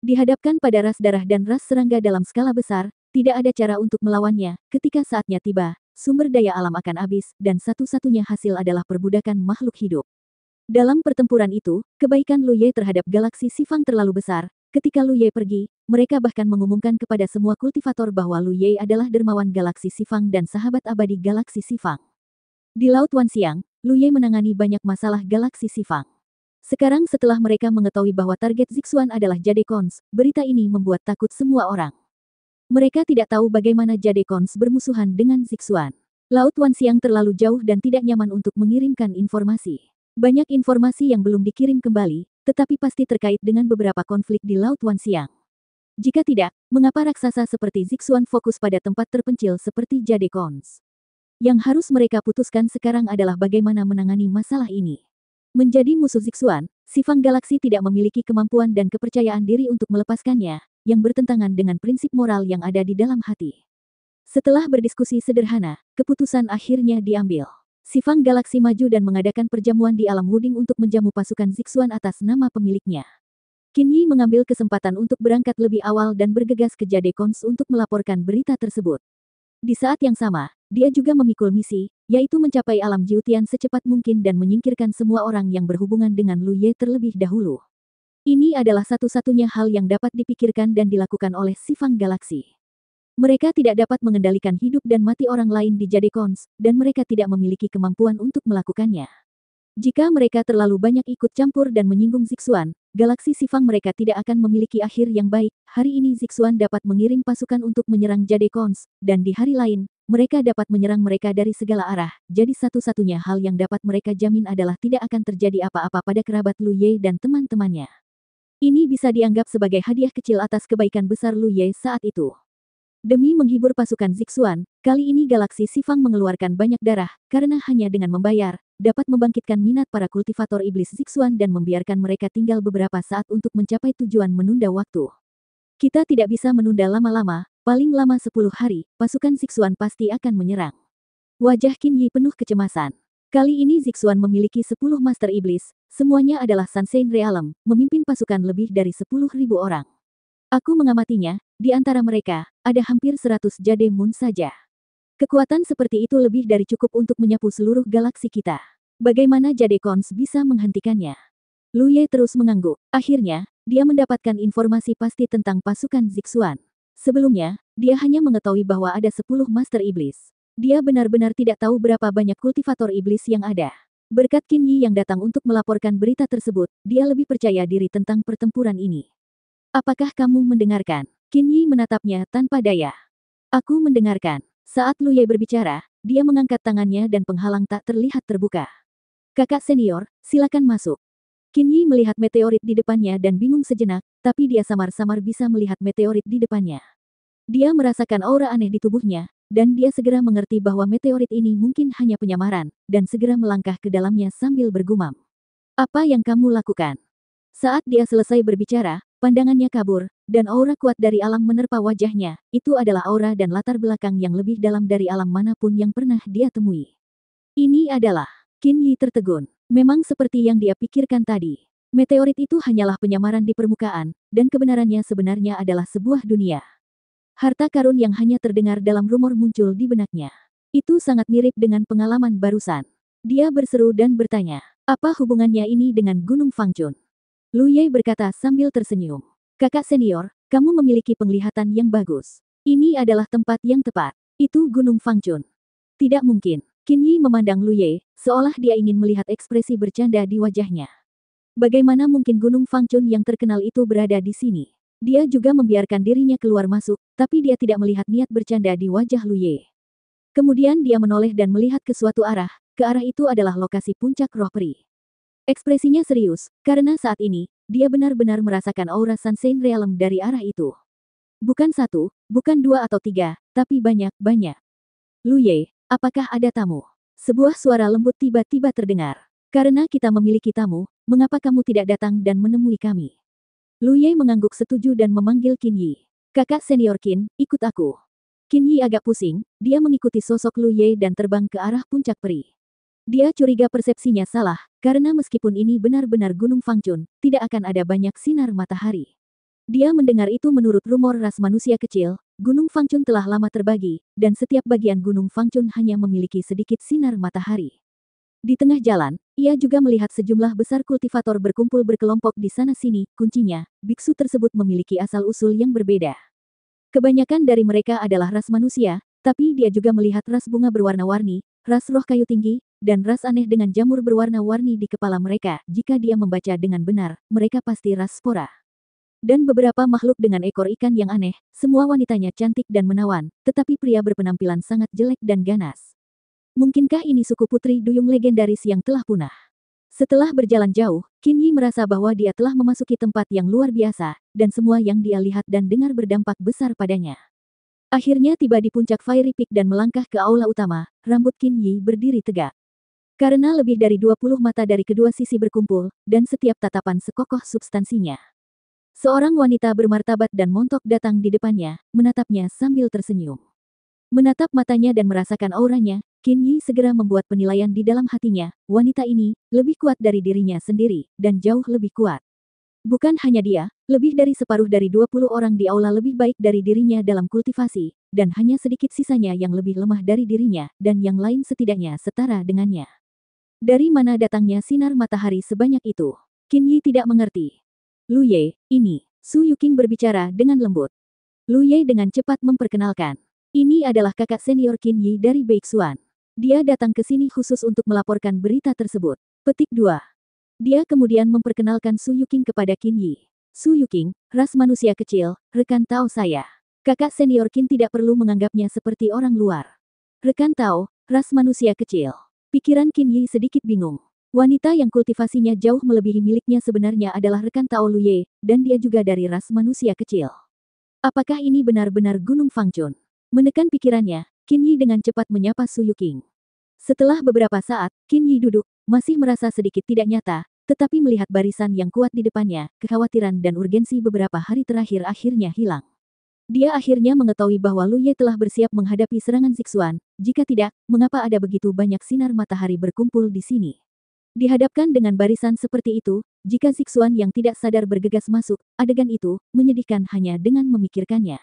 Dihadapkan pada ras darah dan ras serangga dalam skala besar, tidak ada cara untuk melawannya. Ketika saatnya tiba, sumber daya alam akan habis, dan satu-satunya hasil adalah perbudakan makhluk hidup. Dalam pertempuran itu, kebaikan Lu Ye terhadap galaksi Sifang terlalu besar. Ketika Lu Ye pergi, mereka bahkan mengumumkan kepada semua kultivator bahwa Lu Ye adalah dermawan galaksi Sifang dan sahabat abadi galaksi Sifang. Di Laut Wanxiang, Lu Ye menangani banyak masalah galaksi Sifang. Sekarang setelah mereka mengetahui bahwa target Zixuan adalah Jadekons, berita ini membuat takut semua orang. Mereka tidak tahu bagaimana Jadekons bermusuhan dengan Zixuan. Laut Wanxiang terlalu jauh dan tidak nyaman untuk mengirimkan informasi. Banyak informasi yang belum dikirim kembali, tetapi pasti terkait dengan beberapa konflik di Laut Wanxiang. Jika tidak, mengapa raksasa seperti Zixuan fokus pada tempat terpencil seperti Jadekons? Yang harus mereka putuskan sekarang adalah bagaimana menangani masalah ini. Menjadi musuh Zixuan, Sifang Galaksi tidak memiliki kemampuan dan kepercayaan diri untuk melepaskannya, yang bertentangan dengan prinsip moral yang ada di dalam hati. Setelah berdiskusi sederhana, keputusan akhirnya diambil. Sifang Galaksi maju dan mengadakan perjamuan di alam Wuding untuk menjamu pasukan Zixuan atas nama pemiliknya. Qin Yi mengambil kesempatan untuk berangkat lebih awal dan bergegas ke Jadekons untuk melaporkan berita tersebut. Di saat yang sama, dia juga memikul misi, yaitu mencapai alam Jiutian secepat mungkin dan menyingkirkan semua orang yang berhubungan dengan Lu Ye terlebih dahulu. Ini adalah satu-satunya hal yang dapat dipikirkan dan dilakukan oleh Sifang Galaksi. Mereka tidak dapat mengendalikan hidup dan mati orang lain di Jadekons, dan mereka tidak memiliki kemampuan untuk melakukannya. Jika mereka terlalu banyak ikut campur dan menyinggung Zixuan, galaksi Sifang mereka tidak akan memiliki akhir yang baik. Hari ini Zixuan dapat mengirim pasukan untuk menyerang Jadekons, dan di hari lain, mereka dapat menyerang mereka dari segala arah. Jadi satu-satunya hal yang dapat mereka jamin adalah tidak akan terjadi apa-apa pada kerabat Lu Ye dan teman-temannya. Ini bisa dianggap sebagai hadiah kecil atas kebaikan besar Lu Ye saat itu. Demi menghibur pasukan Zixuan, kali ini galaksi Sifang mengeluarkan banyak darah, karena hanya dengan membayar, dapat membangkitkan minat para kultivator iblis Zixuan dan membiarkan mereka tinggal beberapa saat untuk mencapai tujuan menunda waktu. Kita tidak bisa menunda lama-lama, paling lama 10 hari, pasukan Zixuan pasti akan menyerang. Wajah Qin Yi penuh kecemasan. Kali ini Zixuan memiliki 10 master iblis, semuanya adalah Sunshine Realm, memimpin pasukan lebih dari 10.000 orang. Aku mengamatinya, di antara mereka, ada hampir 100 Jademon saja. Kekuatan seperti itu lebih dari cukup untuk menyapu seluruh galaksi kita. Bagaimana Jadekons bisa menghentikannya? Lu Ye terus mengangguk. Akhirnya, dia mendapatkan informasi pasti tentang pasukan Zixuan. Sebelumnya, dia hanya mengetahui bahwa ada 10 master iblis. Dia benar-benar tidak tahu berapa banyak kultivator iblis yang ada. Berkat Qin Yi yang datang untuk melaporkan berita tersebut, dia lebih percaya diri tentang pertempuran ini. Apakah kamu mendengarkan? Qin Yi menatapnya tanpa daya. Aku mendengarkan. Saat Lu Ye berbicara, dia mengangkat tangannya dan penghalang tak terlihat terbuka. Kakak senior, silakan masuk. Qin Yi melihat meteorit di depannya dan bingung sejenak, tapi dia samar-samar bisa melihat meteorit di depannya. Dia merasakan aura aneh di tubuhnya, dan dia segera mengerti bahwa meteorit ini mungkin hanya penyamaran, dan segera melangkah ke dalamnya sambil bergumam. Apa yang kamu lakukan? Saat dia selesai berbicara, pandangannya kabur, dan aura kuat dari alam menerpa wajahnya. Itu adalah aura dan latar belakang yang lebih dalam dari alam manapun yang pernah dia temui. Ini adalah... Qin Yi tertegun. Memang seperti yang dia pikirkan tadi. Meteorit itu hanyalah penyamaran di permukaan, dan kebenarannya sebenarnya adalah sebuah dunia. Harta karun yang hanya terdengar dalam rumor muncul di benaknya. Itu sangat mirip dengan pengalaman barusan. Dia berseru dan bertanya, apa hubungannya ini dengan Gunung Fangchun? Lu Ye berkata sambil tersenyum. Kakak senior, kamu memiliki penglihatan yang bagus. Ini adalah tempat yang tepat. Itu Gunung Fangchun. Tidak mungkin. Qin Yi memandang Lu Ye, seolah dia ingin melihat ekspresi bercanda di wajahnya. Bagaimana mungkin Gunung Fangchun yang terkenal itu berada di sini? Dia juga membiarkan dirinya keluar masuk, tapi dia tidak melihat niat bercanda di wajah Lu Ye. Kemudian dia menoleh dan melihat ke suatu arah, ke arah itu adalah lokasi puncak roh peri. Ekspresinya serius, karena saat ini, dia benar-benar merasakan aura Sunshine Realm dari arah itu. Bukan satu, bukan dua atau tiga, tapi banyak-banyak. Lu Ye, apakah ada tamu? Sebuah suara lembut tiba-tiba terdengar. Karena kita memiliki tamu, mengapa kamu tidak datang dan menemui kami? Lu Ye mengangguk setuju dan memanggil Qin Yi. Kakak senior Qin, ikut aku. Qin Yi agak pusing, dia mengikuti sosok Lu Ye dan terbang ke arah puncak peri. Dia curiga persepsinya salah, karena meskipun ini benar-benar Gunung Fangchun, tidak akan ada banyak sinar matahari. Dia mendengar itu menurut rumor ras manusia kecil, Gunung Fangchun telah lama terbagi, dan setiap bagian Gunung Fangchun hanya memiliki sedikit sinar matahari. Di tengah jalan, ia juga melihat sejumlah besar kultivator berkumpul berkelompok di sana-sini. Kuncinya, biksu tersebut memiliki asal-usul yang berbeda. Kebanyakan dari mereka adalah ras manusia, tapi dia juga melihat ras bunga berwarna-warni, ras roh kayu tinggi, dan ras aneh dengan jamur berwarna-warni di kepala mereka. Jika dia membaca dengan benar, mereka pasti ras spora. Dan beberapa makhluk dengan ekor ikan yang aneh, semua wanitanya cantik dan menawan, tetapi pria berpenampilan sangat jelek dan ganas. Mungkinkah ini suku putri duyung legendaris yang telah punah? Setelah berjalan jauh, Qin Yi merasa bahwa dia telah memasuki tempat yang luar biasa, dan semua yang dia lihat dan dengar berdampak besar padanya. Akhirnya tiba di puncak Fiery Peak dan melangkah ke aula utama, rambut Qin Yi berdiri tegak. Karena lebih dari 20 mata dari kedua sisi berkumpul, dan setiap tatapan sekokoh substansinya. Seorang wanita bermartabat dan montok datang di depannya, menatapnya sambil tersenyum. Menatap matanya dan merasakan auranya, Qin Yi segera membuat penilaian di dalam hatinya, wanita ini, lebih kuat dari dirinya sendiri, dan jauh lebih kuat. Bukan hanya dia, lebih dari separuh dari 20 orang di aula lebih baik dari dirinya dalam kultivasi, dan hanya sedikit sisanya yang lebih lemah dari dirinya, dan yang lain setidaknya setara dengannya. Dari mana datangnya sinar matahari sebanyak itu? Qin Yi tidak mengerti. Lu Ye, ini, Su Yuqing berbicara dengan lembut. Lu Ye dengan cepat memperkenalkan. Ini adalah kakak senior Qin Yi dari Beixuan. Dia datang ke sini khusus untuk melaporkan berita tersebut. Petik 2. Dia kemudian memperkenalkan Su Yuqing kepada Qin Yi. Su Yuqing, ras manusia kecil, rekan Tao saya. Kakak senior Qin tidak perlu menganggapnya seperti orang luar. Rekan Tao, ras manusia kecil. Pikiran Qin Yi sedikit bingung. Wanita yang kultivasinya jauh melebihi miliknya sebenarnya adalah rekan Tao Lu Ye, dan dia juga dari ras manusia kecil. Apakah ini benar-benar Gunung Fangchun? Menekan pikirannya, Qin Yi dengan cepat menyapa Su Yuqing. Setelah beberapa saat, Qin Yi duduk, masih merasa sedikit tidak nyata, tetapi melihat barisan yang kuat di depannya, kekhawatiran dan urgensi beberapa hari terakhir akhirnya hilang. Dia akhirnya mengetahui bahwa Lu Ye telah bersiap menghadapi serangan Zixuan, jika tidak, mengapa ada begitu banyak sinar matahari berkumpul di sini? Dihadapkan dengan barisan seperti itu, jika Zixuan yang tidak sadar bergegas masuk, adegan itu, menyedihkan hanya dengan memikirkannya.